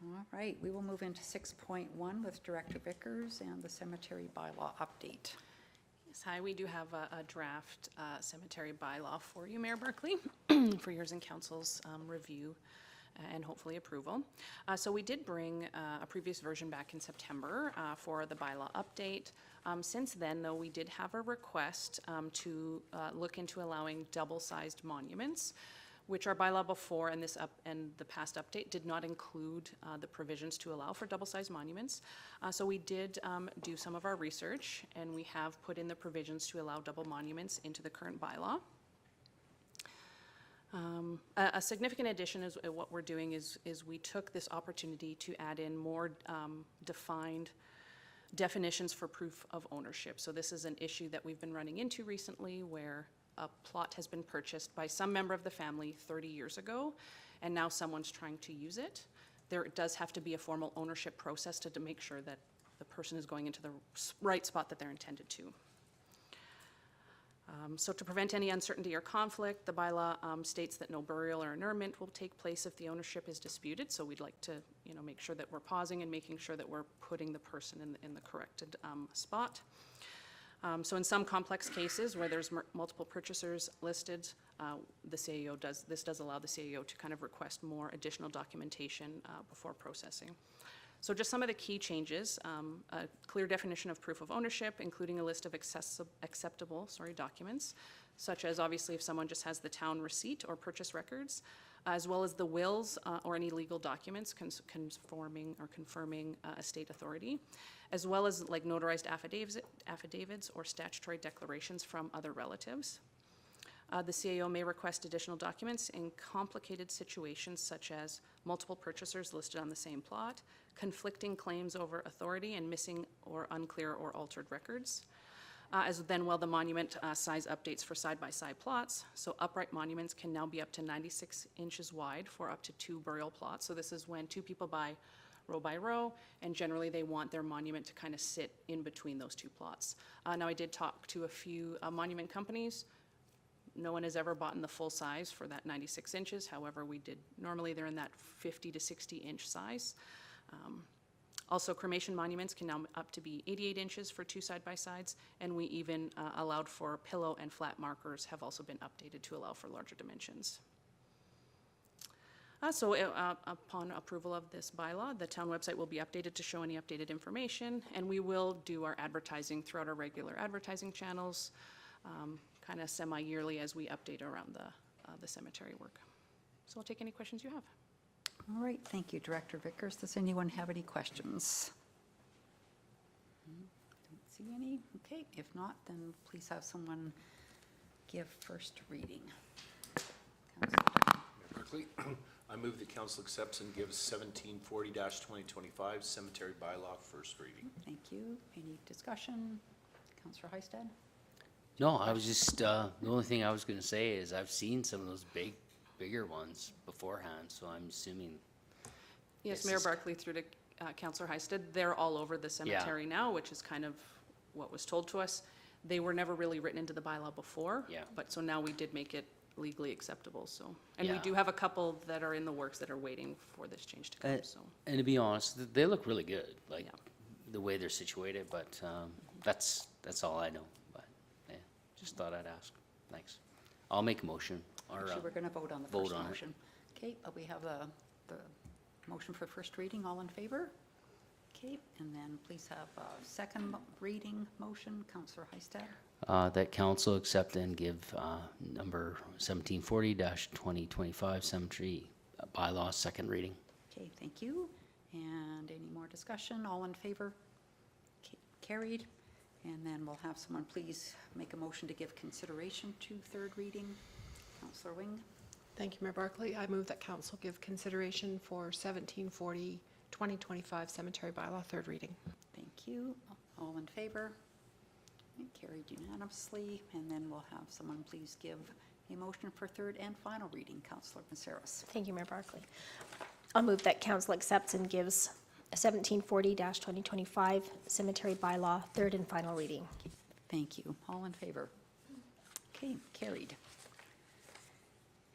[SPEAKER 1] All right, we will move into 6.1 with Director Vickers and the cemetery bylaw update.
[SPEAKER 10] Yes, hi, we do have a draft cemetery bylaw for you, Mayor Barkley, for yours and council's review and hopefully approval. So we did bring a previous version back in September for the bylaw update. Since then, though, we did have a request to look into allowing double-sized monuments, which our bylaw before and the past update did not include the provisions to allow for double-sized monuments. So we did do some of our research, and we have put in the provisions to allow double monuments into the current bylaw. A significant addition is what we're doing is we took this opportunity to add in more defined definitions for proof of ownership. So this is an issue that we've been running into recently, where a plot has been purchased by some member of the family 30 years ago, and now someone's trying to use it. There does have to be a formal ownership process to make sure that the person is going into the right spot that they're intended to. So to prevent any uncertainty or conflict, the bylaw states that no burial or interment will take place if the ownership is disputed. So we'd like to, make sure that we're pausing and making sure that we're putting the person in the corrected spot. So in some complex cases where there's multiple purchasers listed, the CAO does allow the CAO to kind of request more additional documentation before processing. So just some of the key changes: a clear definition of proof of ownership, including a list of acceptable documents, such as obviously if someone just has the town receipt or purchase records, as well as the wills or any legal documents confirming estate authority, as well as like notarized affidavits or statutory declarations from other relatives. The CAO may request additional documents in complicated situations such as multiple purchasers listed on the same plot, conflicting claims over authority, and missing or unclear or altered records. As then well, the monument size updates for side-by-side plots. So upright monuments can now be up to 96 inches wide for up to 2 burial plots. So this is when 2 people buy row by row, and generally they want their monument to kind of sit in between those 2 plots. Now I did talk to a few monument companies. No one has ever bought in the full size for that 96 inches. However, normally they're in that 50 to 60 inch size. Also, cremation monuments can now up to be 88 inches for 2 side-by-sides, and we even allowed for pillow and flat markers have also been updated to allow for larger dimensions. Upon approval of this bylaw, the town website will be updated to show any updated information, and we will do our advertising throughout our regular advertising channels, kind of semi-yearly as we update around the cemetery work. So I'll take any questions you have.
[SPEAKER 1] All right, thank you, Director Vickers. Does anyone have any questions? Don't see any. Okay, if not, then please have someone give first reading. Councilor.
[SPEAKER 9] Berkeley. I move that council accepts and gives 1740-2025 cemetery bylaw first reading.
[SPEAKER 1] Thank you. Any discussion? Councillor Heisted?
[SPEAKER 8] No, I was just, the only thing I was gonna say is I've seen some of those bigger ones beforehand, so I'm assuming.
[SPEAKER 10] Yes,
[SPEAKER 8] This
[SPEAKER 10] Mayor
[SPEAKER 8] is-
[SPEAKER 10] Barkley through to Councillor Heisted, they're all over the cemetery now, which is kind of what was told to us. They were never really written into the bylaw before.
[SPEAKER 8] Yeah.
[SPEAKER 10] But so now we did make it legally acceptable, so. And we
[SPEAKER 8] Yeah.
[SPEAKER 10] do have a couple that are in the works that are waiting for this change to come, so.
[SPEAKER 8] And to be honest, they look really good, like
[SPEAKER 10] Yeah.
[SPEAKER 8] the way they're situated, but that's all I know. But yeah, just thought I'd ask. Thanks. I'll make a motion. Or,
[SPEAKER 1] Actually, we're going to vote on the
[SPEAKER 8] vote
[SPEAKER 1] first
[SPEAKER 8] on it.
[SPEAKER 1] motion. Okay, we have the motion for first reading. All in favor? Okay, and then please have a second reading motion. Councillor Heisted?
[SPEAKER 8] that council accept and give number 1740-2025 cemetery bylaw second reading.
[SPEAKER 1] Okay, thank you. And any more discussion? All in favor? Okay, carried. And then we'll have someone please make a motion to give consideration to third reading. Councillor Wing?
[SPEAKER 2] Thank you, Mayor Barkley. I move that council give consideration for 1740, 2025 cemetery bylaw third reading.
[SPEAKER 1] Thank you. All in favor? Okay, carried unanimously. And then we'll have someone please give a motion for third and final reading. Councillor Maceras.
[SPEAKER 5] Thank you, Mayor Barkley. I'll move that council accepts and gives 1740-2025 cemetery bylaw third and final reading.
[SPEAKER 1] Thank you. All in favor? Okay, carried.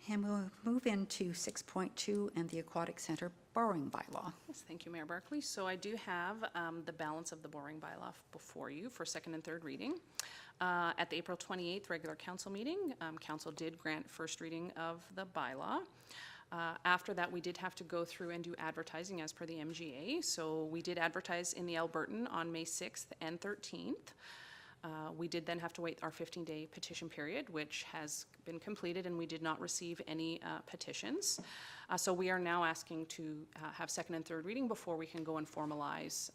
[SPEAKER 1] And we'll move into 6.2 and the Aquatic Center borrowing bylaw.
[SPEAKER 10] Yes, thank you, Mayor Barkley. So I do have the balance of the borrowing bylaw before you for second and third reading. At the April 28th regular council meeting, council did grant first reading of the bylaw. After that, we did have to go through and do advertising as per the MGA. So we did advertise in the Albertan on May 6th and 13th. We did then have to wait our 15-day petition period, which has been completed, and we did not receive any petitions. So we are now asking to have second and third reading before we can go and formalize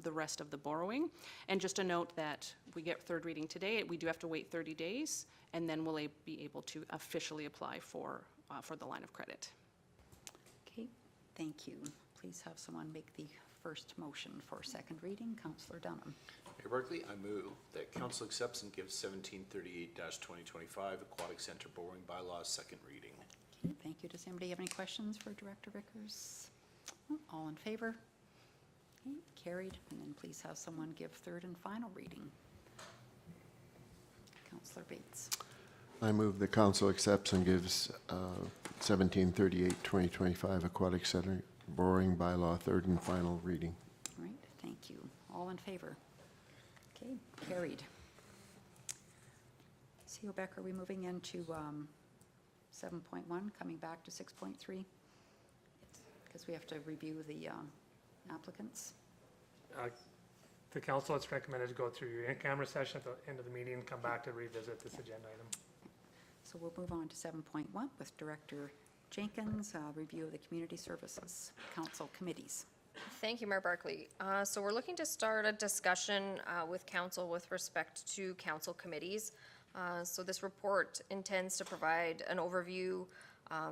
[SPEAKER 10] the rest of the borrowing. And just a note that we get third reading today, we do have to wait 30 days, and then we'll be able to officially apply for the line of credit.
[SPEAKER 1] Okay, thank you. Please have someone make the first motion for second reading. Councillor Dunham.
[SPEAKER 9] Mayor Barkley, I move that council accepts and gives 1738-2025 Aquatic Center borrowing bylaw second reading.
[SPEAKER 1] Okay, thank you. Does anybody have any questions for Director Vickers? All in favor? Okay, carried. And then please have someone give third and final reading. Councillor Bates.
[SPEAKER 4] I move the council accepts and gives 1738-2025 Aquatic Center borrowing bylaw third and final reading.
[SPEAKER 1] All right, thank you. All in favor? Okay, carried. CO Beck, are we moving into 7.1, coming back to 6.3? Because we have to review the applicants.
[SPEAKER 6] The council has recommended to go through your in-camera session at the end of the meeting and come back to revisit this agenda item.
[SPEAKER 1] So we'll move on to 7.1 with Director Jenkins, review of the community services council committees.
[SPEAKER 11] Thank you, Mayor Barkley. So we're looking to start a discussion with council with respect to council committees. So this report intends to provide an overview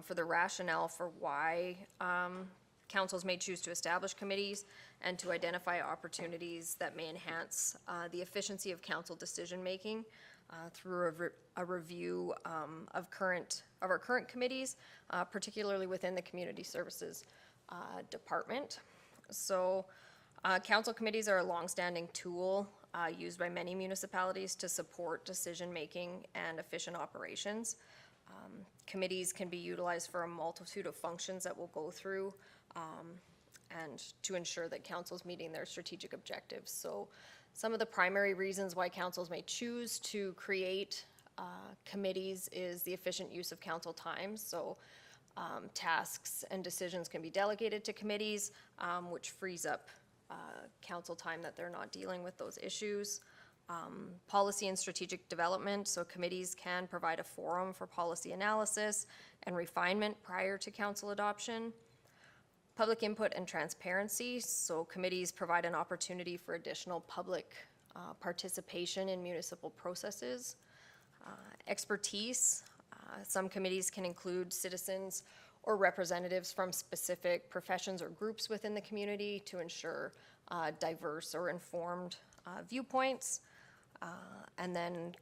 [SPEAKER 11] for the rationale for why councils may choose to establish committees and to identify opportunities that may enhance the efficiency of council decision-making through a review of our current committees, particularly within the community services department. So council committees are a longstanding tool used by many municipalities to support decision-making and efficient operations. Committees can be utilized for a multitude of functions that we'll go through and to ensure that council's meeting their strategic objectives. So some of the primary reasons why councils may choose to create committees is the efficient use of council time. So tasks and decisions can be delegated to committees, which frees up council time that they're not dealing with those issues. Policy and strategic development, so committees can provide a forum for policy analysis and refinement prior to council adoption. Public input and transparency, so committees provide an opportunity for additional public participation in municipal processes. Expertise, some committees can include citizens or representatives from specific professions or groups within the community to ensure diverse or informed viewpoints. And then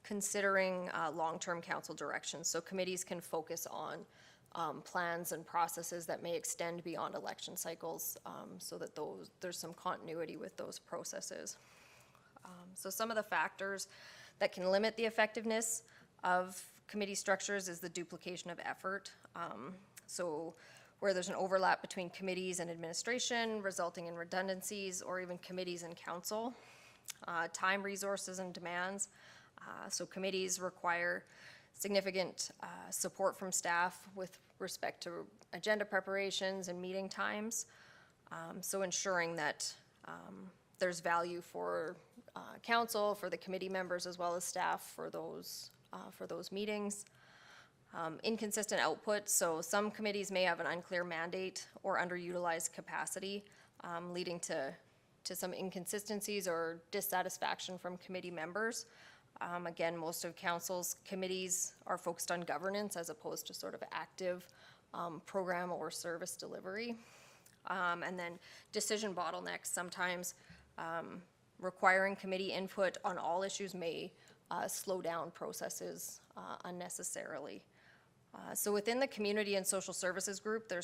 [SPEAKER 11] considering long-term council directions. So committees can focus on plans and processes that may extend beyond election cycles, so that there's some continuity with those processes. So some of the factors that can limit the effectiveness of committee structures is the duplication of effort. So where there's an overlap between committees and administration, resulting in redundancies, or even committees and council. Time, resources, and demands. So committees require significant support from staff with respect to agenda preparations and meeting times. So ensuring that there's value for council, for the committee members, as well as staff for those meetings. Inconsistent output, so some committees may have an unclear mandate or underutilized capacity, leading to some inconsistencies or dissatisfaction from committee members. Again, most of council's committees are focused on governance as opposed to sort of active program or service delivery. And then decision bottlenecks, sometimes requiring committee input on all issues may slow down processes unnecessarily. So within the Community and Social Services Group, they're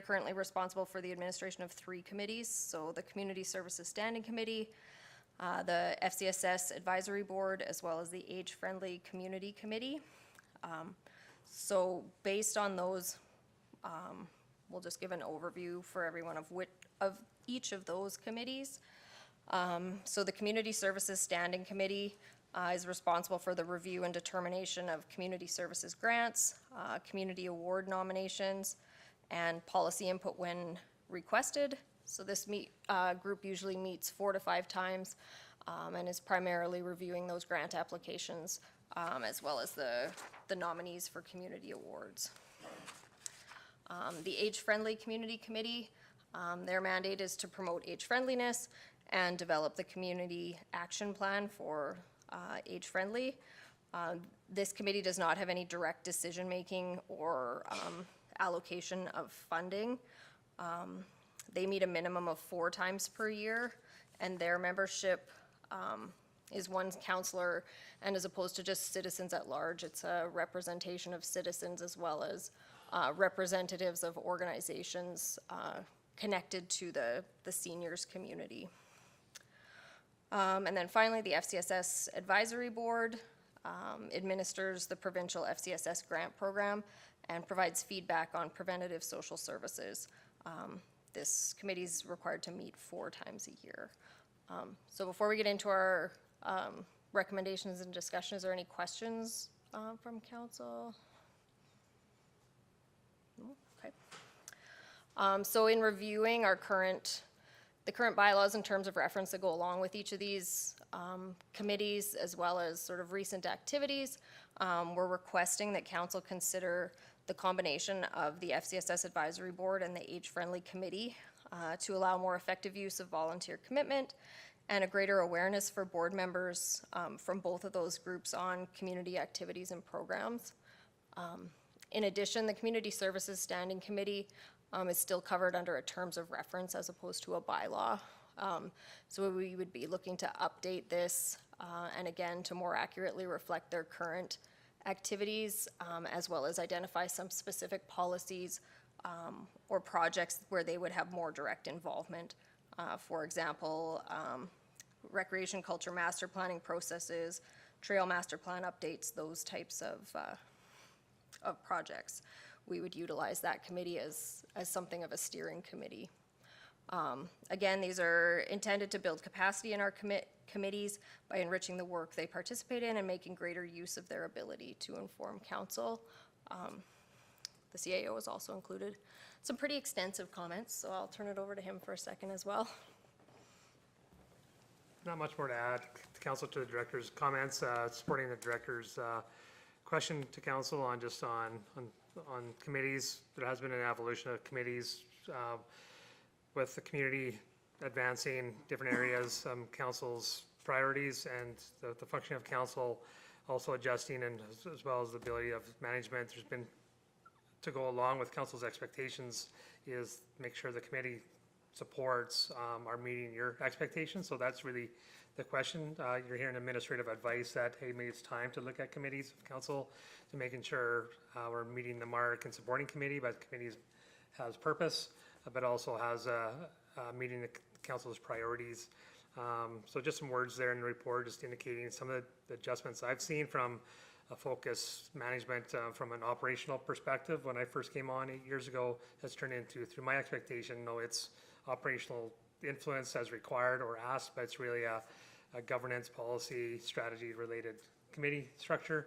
[SPEAKER 11] currently responsible for the administration of 3 committees. So the Community Services Standing Committee, the FCSS Advisory Board, as well as the Age-Friendly Community Committee. So based on those, we'll just give an overview for everyone of each of those committees. So the Community Services Standing Committee is responsible for the review and determination of community services grants, community award nominations, and policy input when requested. So this group usually meets 4 to 5 times and is primarily reviewing those grant applications as well as the nominees for community awards. The Age-Friendly Community Committee, their mandate is to promote age-friendliness and develop the community action plan for age-friendly. This committee does not have any direct decision-making or allocation of funding. They meet a minimum of 4 times per year, and their membership is 1 councillor, and as opposed to just citizens at large, it's a representation of citizens as well as representatives of organizations connected to the seniors community. And then finally, the FCSS Advisory Board administers the provincial FCSS grant program and provides feedback on preventative social services. This committee is required to meet 4 times a year. So before we get into our recommendations and discussion, is there any questions from council? No? Okay. So in reviewing the current bylaws in terms of reference that go along with each of these committees, as well as sort of recent activities, we're requesting that council consider the combination of the FCSS Advisory Board and the Age-Friendly Committee to allow more effective use of volunteer commitment and a greater awareness for board members from both of those groups on community activities and programs. In addition, the Community Services Standing Committee is still covered under a terms of reference as opposed to a bylaw. So we would be looking to update this and again to more accurately reflect their current activities, as well as identify some specific policies or projects where they would have more direct involvement. For example, recreation culture master planning processes, trail master plan updates, those types of projects. We would utilize that committee as something of a steering committee. Again, these are intended to build capacity in our committees by enriching the work they participate in and making greater use of their ability to inform council. The CAO is also included. Some pretty extensive comments, so I'll turn it over to him for a second as well.
[SPEAKER 6] Not much more to add to council, to the director's comments, supporting the director's question to council on committees. There has been an evolution of committees with the community advancing different areas, council's priorities, and the function of council also adjusting, and as well as the ability of management. There's been to go along with council's expectations is make sure the committee supports our meeting your expectations. So that's really the question. You're hearing administrative advice that, hey, maybe it's time to look at committees of council to making sure we're meeting the mark and supporting committee, but committee has purpose, but also has meeting the council's priorities. So just some words there in the report, just indicating some of the adjustments I've seen from a focus management from an operational perspective. When I first came on 8 years ago, has turned into, through my expectation, no, it's operational influence as required or asked, but it's really a governance, policy, strategy related committee structures.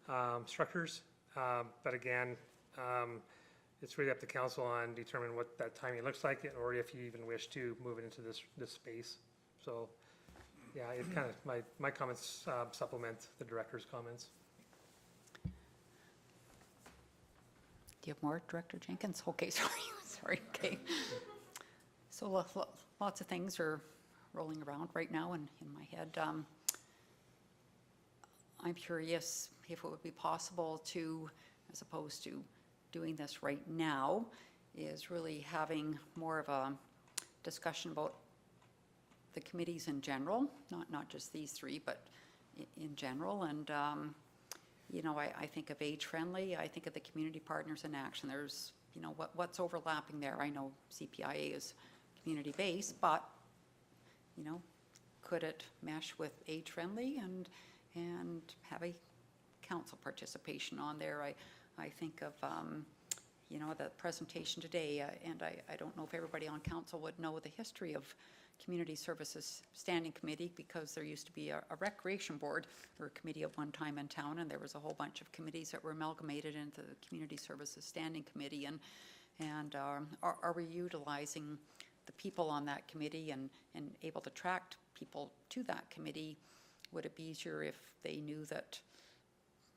[SPEAKER 6] But again, it's really up to council on determine what that timing looks like, or if you even wish to move it into this space. So, yeah, it kind of, my comments supplement the director's comments.
[SPEAKER 1] Do you have more, Director Jenkins? Okay, sorry, okay. So lots of things are rolling around right now in my head. I'm curious if it would be possible to, as opposed to doing this right now, is really having more of a discussion about the committees in general, not just these three, but in general. And you know, I think of age-friendly, I think of the community partners in action. There's, you know, what's overlapping there? I know CPIA is community-based, but, you know, could it mesh with age-friendly and have a council participation on there? I think of, you know, the presentation today, and I don't know if everybody on council would know the history of Community Services Standing Committee, because there used to be a recreation board or a committee at one time in town, and there was a whole bunch of committees that were amalgamated into the Community Services Standing Committee. And are we utilizing the people on that committee and able to attract people to that committee? Would it be easier if they knew that,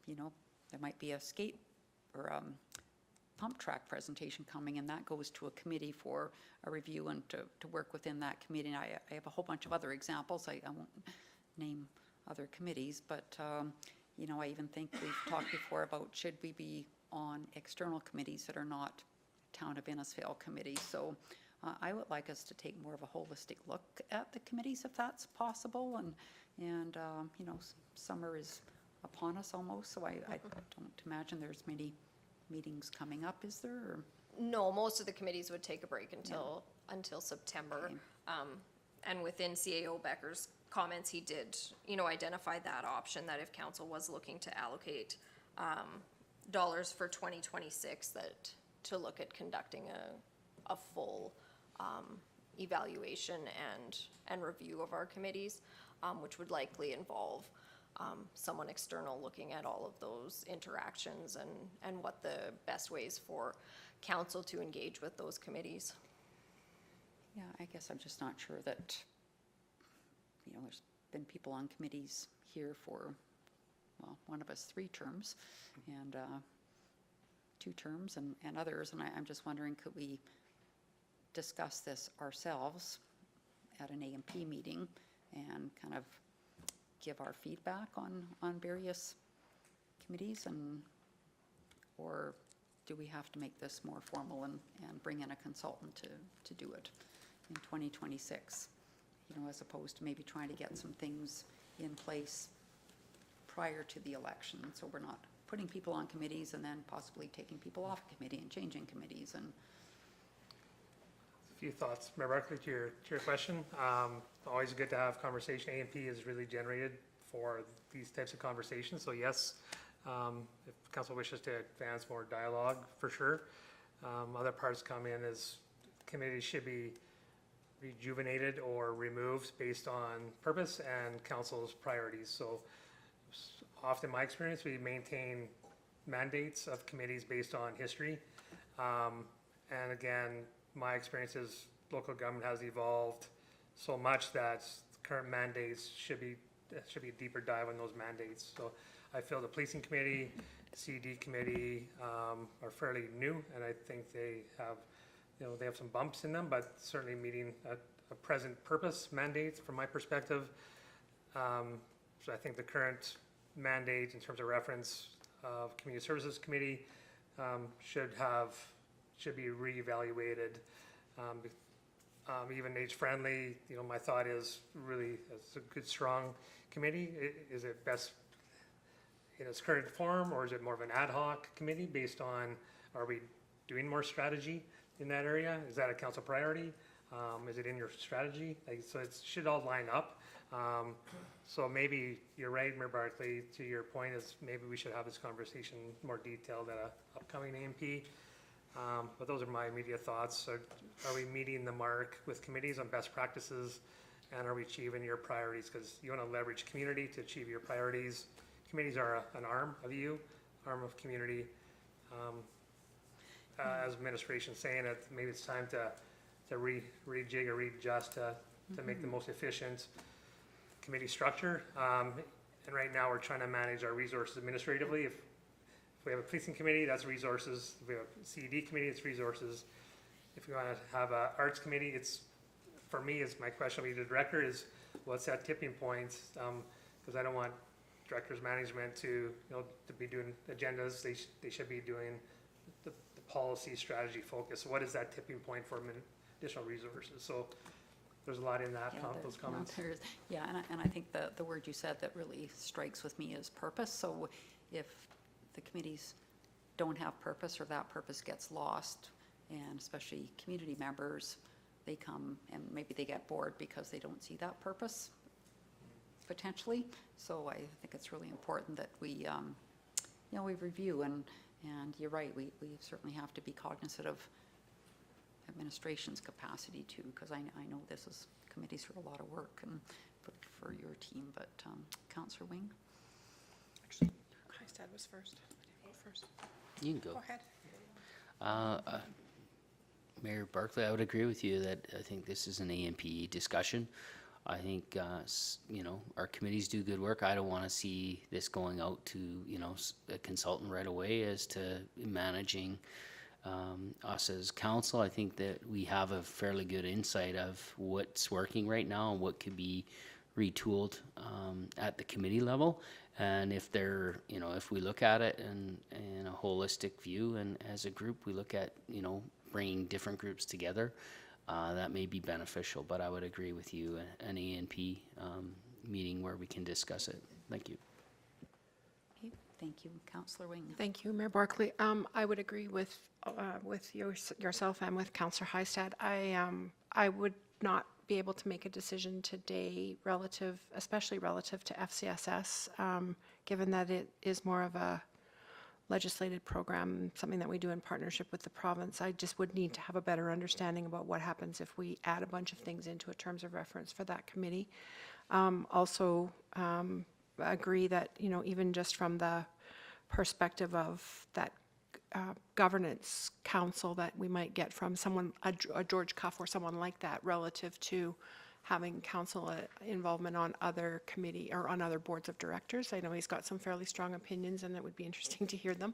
[SPEAKER 1] you know, there might be a skate or pump track presentation coming, and that goes to a committee for a review and to work within that committee? And I have a whole bunch of other examples. I won't name other committees, but you know, I even think we've talked before about should we be on external committees that are not Town of Innisfail committees. So I would like us to take more of a holistic look at the committees if that's possible. And you know, summer is upon us almost, so I don't imagine there's many meetings coming up, is there? Or?
[SPEAKER 11] No, most of the committees would take a break until September.
[SPEAKER 1] Okay.
[SPEAKER 11] And within CAO Becker's comments, he did, you know, identify that option, that if council was looking to allocate dollars for 2026, that to look at conducting a full evaluation and review of our committees, which would likely involve someone external looking at all of those interactions and what the best ways for council to engage with those committees.
[SPEAKER 1] Yeah, I guess I'm just not sure that, you know, there's been people on committees here for, well, one of us 3 terms and 2 terms and others, and I'm just wondering, could we discuss this ourselves at an A&P meeting and kind of give our feedback on various committees, or do we have to make this more formal and bring in a consultant to do it in 2026, you know, as opposed to maybe trying to get some things in place prior to the election, so we're not putting people on committees and then possibly taking people off a committee and changing committees. And
[SPEAKER 6] A few thoughts, Mayor Barkley, to your question. Always good to have conversation. A&P is really generated for these types of conversations. So yes, if council wishes to advance more dialogue, for sure. Other parts come in as committees should be rejuvenated or removed based on purpose and council's priorities. So often, in my experience, we maintain mandates of committees based on history. And again, my experience is local government has evolved so much that current mandates should be a deeper dive on those mandates. So I feel the policing committee, CD committee are fairly new, and I think they have, you know, they have some bumps in them, but certainly meeting a present purpose mandate from my perspective. So I think the current mandate in terms of reference of Community Services Committee should be reevaluated. Even age-friendly, you know, my thought is really, it's a good, strong committee. Is it best in its current form, or is it more of an ad hoc committee based on, are we doing more strategy in that area? Is that a council priority? Is it in your strategy? Like, so it should all line up. So maybe you're right, Mayor Barkley, to your point is maybe we should have this conversation more detailed at a upcoming AMP. But those are my immediate thoughts. So are we meeting the mark with committees on best practices, and are we achieving your priorities? Because you want to leverage community to achieve your priorities. Committees are an arm of you, arm of community. As administration saying it, maybe it's time to rejig or readjust to make the most efficient committee structure. And right now we're trying to manage our resources administratively. If we have a policing committee, that's resources. If we have a CED committee, it's resources. If we want to have an arts committee, it's, for me, is my question to the director is, what's that tipping point? Because I don't want directors management to be doing agendas. They should be doing the policy strategy focus. So what is that tipping point for additional resources? So there's a lot in that, those comments.
[SPEAKER 1] Yeah, and I think the word you said that really strikes with me is purpose. So if the committees don't have purpose, or that purpose gets lost, and especially community members, they come and maybe they get bored because they don't see that purpose, potentially. So I think it's really important that we, we review, and you're right, we certainly have to be cognizant of administration's capacity too, because I know this is, committees are a lot of work and for your team, but Councillor Wing?
[SPEAKER 2] Actually, Hystad was first. Go first.
[SPEAKER 8] You can go.
[SPEAKER 2] Go ahead.
[SPEAKER 8] Mayor Barkley, I would agree with you that I think this is an AMP discussion. I think, our committees do good work. I don't want to see this going out to, a consultant right away as to managing us as council. I think that we have a fairly good insight of what's working right now and what could be retooled at the committee level. And if they're, if we look at it in a holistic view, and as a group we look at, bringing different groups together, that may be beneficial. But I would agree with you, an ANP meeting where we can discuss it. Thank you.
[SPEAKER 1] Okay, thank you, Councillor Wing.
[SPEAKER 2] Thank you, Mayor Barkley. I would agree with yourself and with Councillor Hystad. I would not be able to make a decision today especially relative to FCSS, given that it is more of a legislated program, something that we do in partnership with the province. I just would need to have a better understanding about what happens if we add a bunch of things into a terms of reference for that committee. Also agree that, even just from the perspective of that governance council that we might get from someone, a George Cuff or someone like that, relative to having council involvement on other committee or on other boards of directors. I know he's got some fairly strong opinions, and it would be interesting to hear them.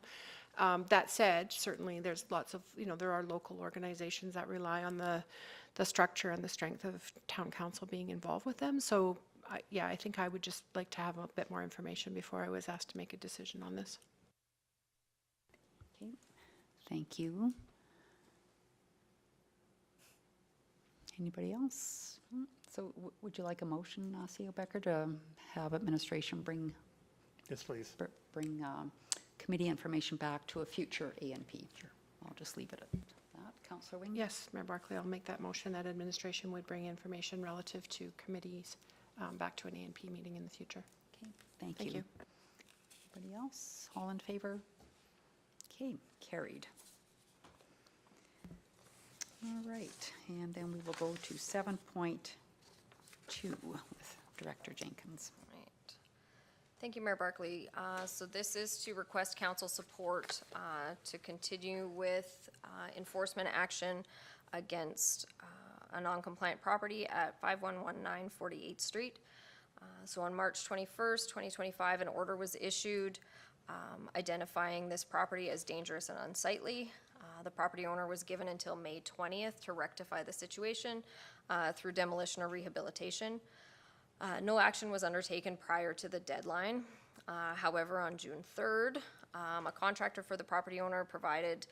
[SPEAKER 2] That said, certainly there's lots of, there are local organizations that rely on the structure and the strength of town council being involved with them. So I think I would just like to have a bit more information before I was asked to make a decision on this.
[SPEAKER 1] Okay, thank you. Anybody else? So would you like a motion, CEO Becker, to have administration bring
[SPEAKER 6] Yes, please.
[SPEAKER 1] bring committee information back to a future ANP? Sure. I'll just leave it at that. Councillor Wing?
[SPEAKER 2] Yes, Mayor Barkley, I'll make that motion that administration would bring information relative to committees back to an ANP meeting in the future.
[SPEAKER 1] Okay, thank
[SPEAKER 2] Thank you.
[SPEAKER 1] Anybody else? All in favor? Okay, carried. All right, and then we will go to 7.2 with Director Jenkins.
[SPEAKER 11] Right. Thank you, Mayor Barkley. So this is to request council support to continue with enforcement action against a non-compliant property at 5119 48th Street. So on March 21st, 2025, an order was issued identifying this property as dangerous and unsightly. The property owner was given until May 20th to rectify the situation through demolition or rehabilitation. No action was undertaken prior to the deadline. However, on June 3rd, a contractor for the property owner provided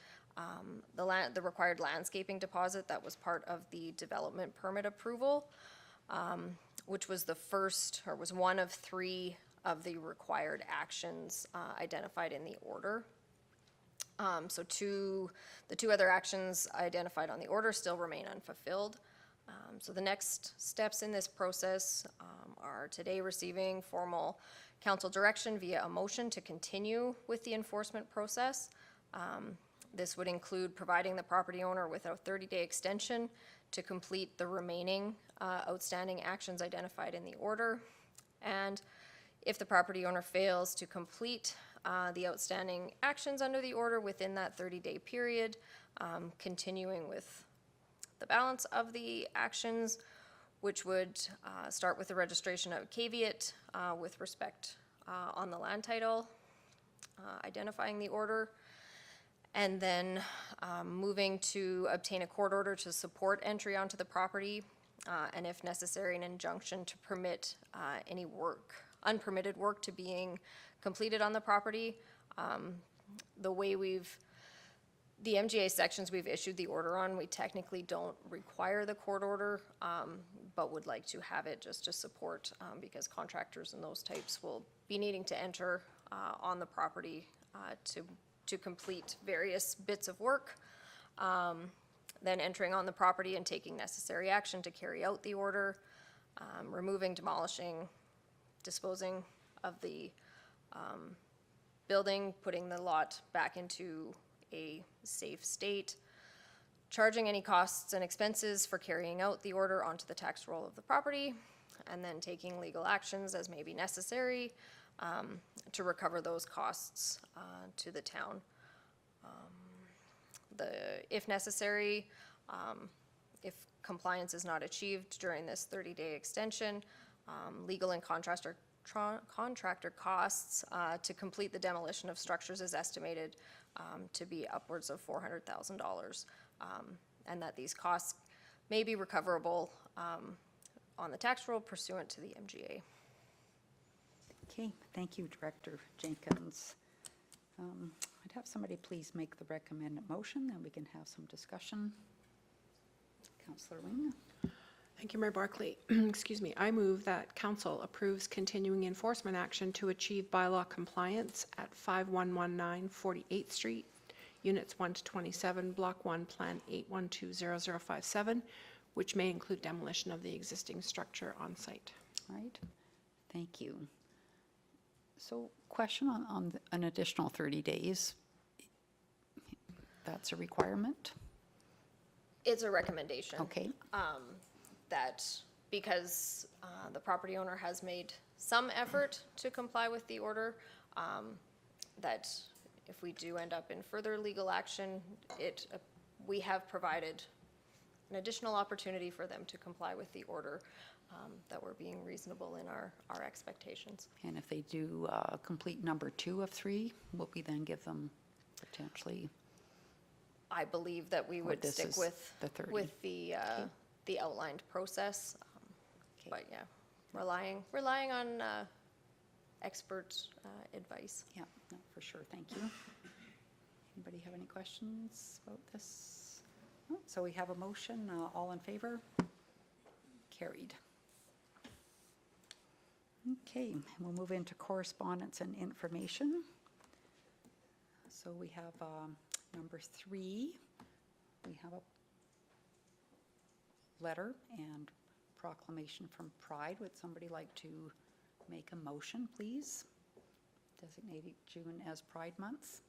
[SPEAKER 11] the required landscaping deposit that was part of the development permit approval, which was the first, or was one of 3 of the required actions identified in the order. So the 2 other actions identified on the order still remain unfulfilled. So the next steps in this process are today receiving formal council direction via a motion to continue with the enforcement process. This would include providing the property owner with a 30-day extension to complete the remaining outstanding actions identified in the order. And if the property owner fails to complete the outstanding actions under the order within that 30-day period, continuing with the balance of the actions, which would start with the registration of a caveat with respect on the land title, identifying the order, and then moving to obtain a court order to support entry onto the property, and if necessary, an injunction to permit any unpermitted work to being completed on the property. The MGA sections we've issued the order on, we technically don't require the court order, but would like to have it just to support, because contractors and those types will be needing to enter on the property to complete various bits of work. Then entering on the property and taking necessary action to carry out the order, removing, demolishing, disposing of the building, putting the lot back into a safe state, charging any costs and expenses for carrying out the order onto the tax roll of the property, and then taking legal actions as may be necessary to recover those costs to the town. If necessary, if compliance is not achieved during this 30-day extension, legal and contractor costs to complete the demolition of structures is estimated to be upwards of $400,000, and that these costs may be recoverable on the tax roll pursuant to the MGA.
[SPEAKER 1] Okay, thank you, Director Jenkins. I'd have somebody please make the recommended motion, then we can have some discussion. Councillor Wing.
[SPEAKER 2] Thank you, Mayor Barkley. Excuse me. I move that council approves continuing enforcement action to achieve bylaw compliance at 5119 48th Street, Units 1 to 27, Block 1, Plan 8120057, which may include demolition of the existing structure on site.
[SPEAKER 1] All right, thank you. So question on an additional 30 days. That's a requirement?
[SPEAKER 11] It's a recommendation.
[SPEAKER 1] Okay.
[SPEAKER 11] That because the property owner has made some effort to comply with the order, that if we do end up in further legal action, we have provided an additional opportunity for them to comply with the order, that we're being reasonable in our expectations.
[SPEAKER 1] And if they do complete number 2 of 3, will we then give them potentially?
[SPEAKER 11] I believe that we would
[SPEAKER 1] this
[SPEAKER 11] stick
[SPEAKER 1] is
[SPEAKER 11] with
[SPEAKER 1] the 30.
[SPEAKER 11] with the outlined process.
[SPEAKER 1] Okay.
[SPEAKER 11] But yeah, relying on expert advice.
[SPEAKER 1] Yeah, no, for sure, thank you. Anybody have any questions about this? No? So we have a motion, all in favor? Carried. Okay, we'll move into correspondence and information. So we have number 3, we have a letter and proclamation from Pride. Would somebody like to make a motion, please? Designating June as Pride Month.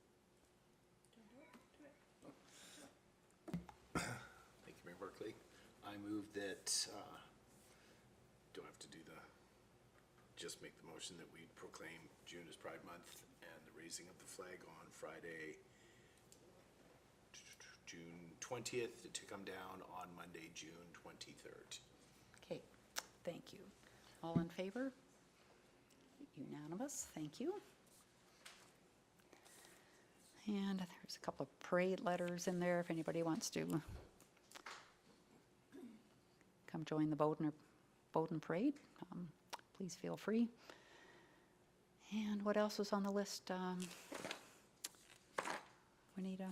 [SPEAKER 9] Thank you, Mayor Barkley. I move that, don't have to do just make the motion that we proclaim June as Pride Month and the raising of the flag on Friday, June 20th, to come down on Monday, June 23rd.
[SPEAKER 1] Okay, thank you. All in favor? Unanimous, thank you. And there's a couple of parade letters in there if anybody wants to come join the Bowden Parade. Please feel free. And what else was on the list? Juanita?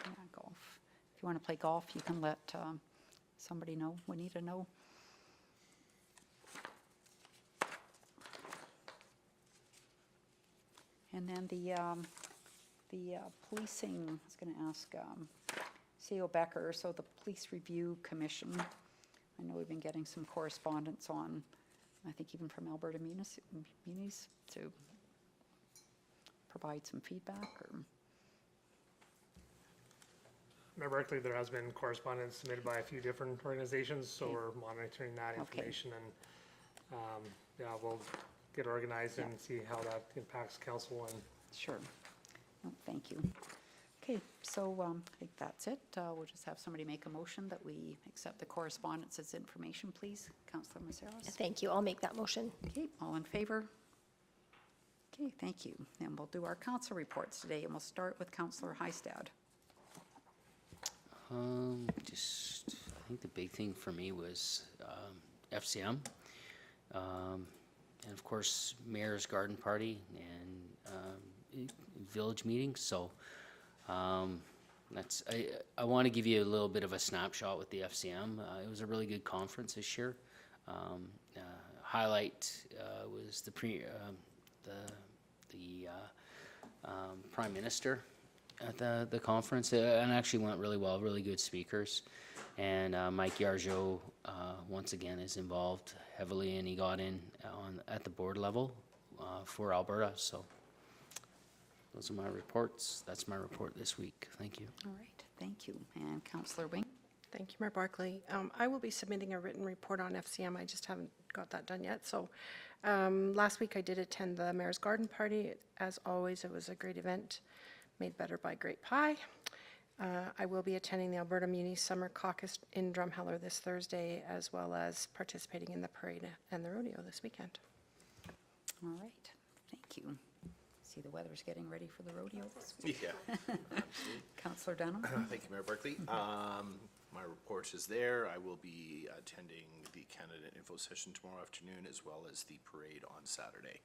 [SPEAKER 1] Yeah, golf. If you want to play golf, you can let somebody know, Juanita know. And then the policing, I was going to ask C.O. Becker, so the Police Review Commission, I know we've been getting some correspondence on, I think even from Alberta Munis to provide some feedback, or?
[SPEAKER 6] Mayor Barkley, there has been correspondence submitted by a few different organizations, so
[SPEAKER 1] Okay.
[SPEAKER 6] we're monitoring that
[SPEAKER 1] Okay.
[SPEAKER 6] information, and, yeah, we'll get organized and see how that impacts council and
[SPEAKER 1] Sure. No, thank you. Okay, so I think that's it. We'll just have somebody make a motion that we accept the correspondence as information, please. Councillor Maceros?
[SPEAKER 5] Thank you. I'll make that motion.
[SPEAKER 1] Okay, all in favor? Okay, thank you. And we'll do our council reports today, and we'll start with Councillor Hystad.
[SPEAKER 8] I think the big thing for me was FCM, and of course Mayor's Garden Party and village meetings. So that's I want to give you a little bit of a snapshot with the FCM. It was a really good conference this year. Highlight was the Prime Minister at the conference, and actually went really well. Really good speakers, and Mike Yargeau once again is involved heavily, and he got in at the board level for Alberta. So those are my reports. That's my report this week. Thank you.
[SPEAKER 1] All right, thank you. And Councillor Wing?
[SPEAKER 2] Thank you, Mayor Barkley. I will be submitting a written report on FCM. I just haven't got that done yet. So last week I did attend the Mayor's Garden Party. As always, it was a great event, made better by great pie. I will be attending the Alberta Muni Summer Caucus in Drumheller this Thursday, as well as participating in the parade and the rodeo this weekend.
[SPEAKER 1] All right, thank you. See, the weather's getting ready for the rodeo this week.
[SPEAKER 9] Yeah.
[SPEAKER 1] Councillor Dunham?
[SPEAKER 9] Thank you, Mayor Barkley. My report is there. I will be attending the candidate info session tomorrow afternoon, as well as the parade on Saturday.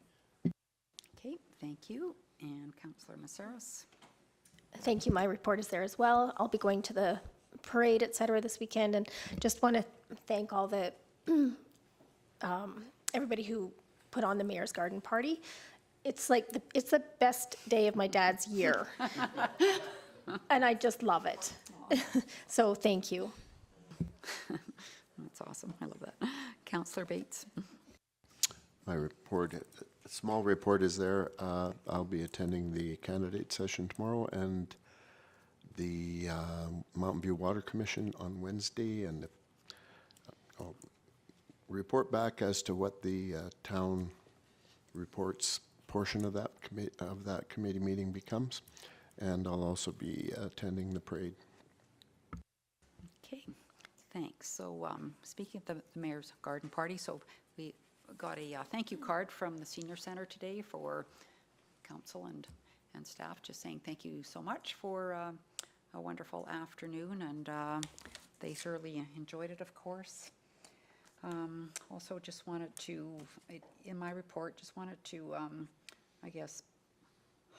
[SPEAKER 1] Okay, thank you. And Councillor Maceros?
[SPEAKER 5] Thank you. My report is there as well. I'll be going to the parade, et cetera, this weekend, and just want to thank all the everybody who put on the Mayor's Garden Party. It's like it's the best day of my dad's year, and I just love it. So thank you.
[SPEAKER 1] That's awesome. I love that. Councillor Bates?
[SPEAKER 4] My report, a small report is there. I'll be attending the candidate session tomorrow and the Mountain View Water Commission on Wednesday, and I'll report back as to what the town reports portion of that committee meeting becomes, and I'll also be attending the parade.
[SPEAKER 1] Okay, thanks. So speaking of the Mayor's Garden Party, so we got a thank you card from the Senior Center today for council and staff, just saying thank you so much for a wonderful afternoon, and they certainly enjoyed it, of course. Also just wanted to, in my report, just wanted to, I guess,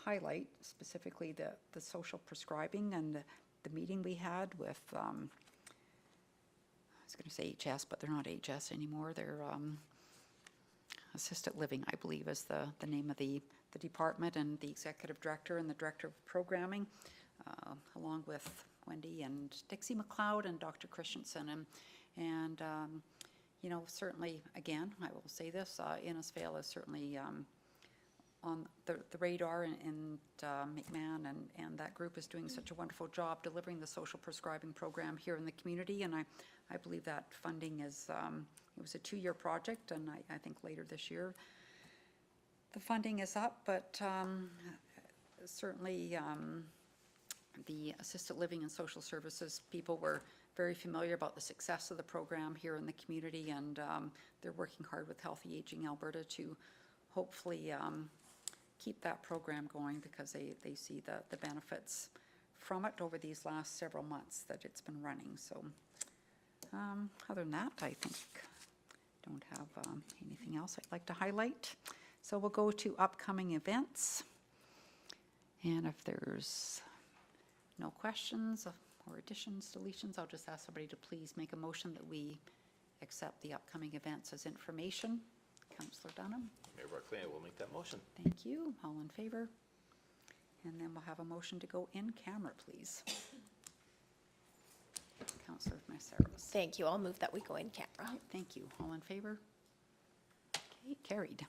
[SPEAKER 1] highlight specifically the social prescribing and the meeting we had with, I was going to say HS, but they're not HS anymore. They're assisted living, I believe, is the name of the department, and the executive director and the director of programming, along with Wendy and Dixie McLeod and Dr. Christensen. And you know, certainly, again, I will say this, Innisfail is certainly on the radar, and McMahon and that group is doing such a wonderful job delivering the social prescribing program here in the community, and I believe that funding is, it was a 2-year project, and I think later this year the funding is up, but certainly the assisted living and social services people were very familiar about the success of the program here in the community, and they're working hard with Healthy Aging Alberta to hopefully keep that program going, because they see the benefits from it over these last several months that it's been running. So other than that, I think don't have anything else I'd like to highlight. So we'll go to upcoming events, and if there's No questions or additions, deletions. I'll just ask somebody to please make a motion that we accept the upcoming events as information. Councillor Dunham,
[SPEAKER 9] Mayor Barclay, I will make that motion.
[SPEAKER 1] thank you. All in favor? And then we'll have a motion to go in camera, please. Councillor Maceros.
[SPEAKER 5] Thank you. I'll move that we go in camera.
[SPEAKER 1] Thank you. All in favor? Okay, carried.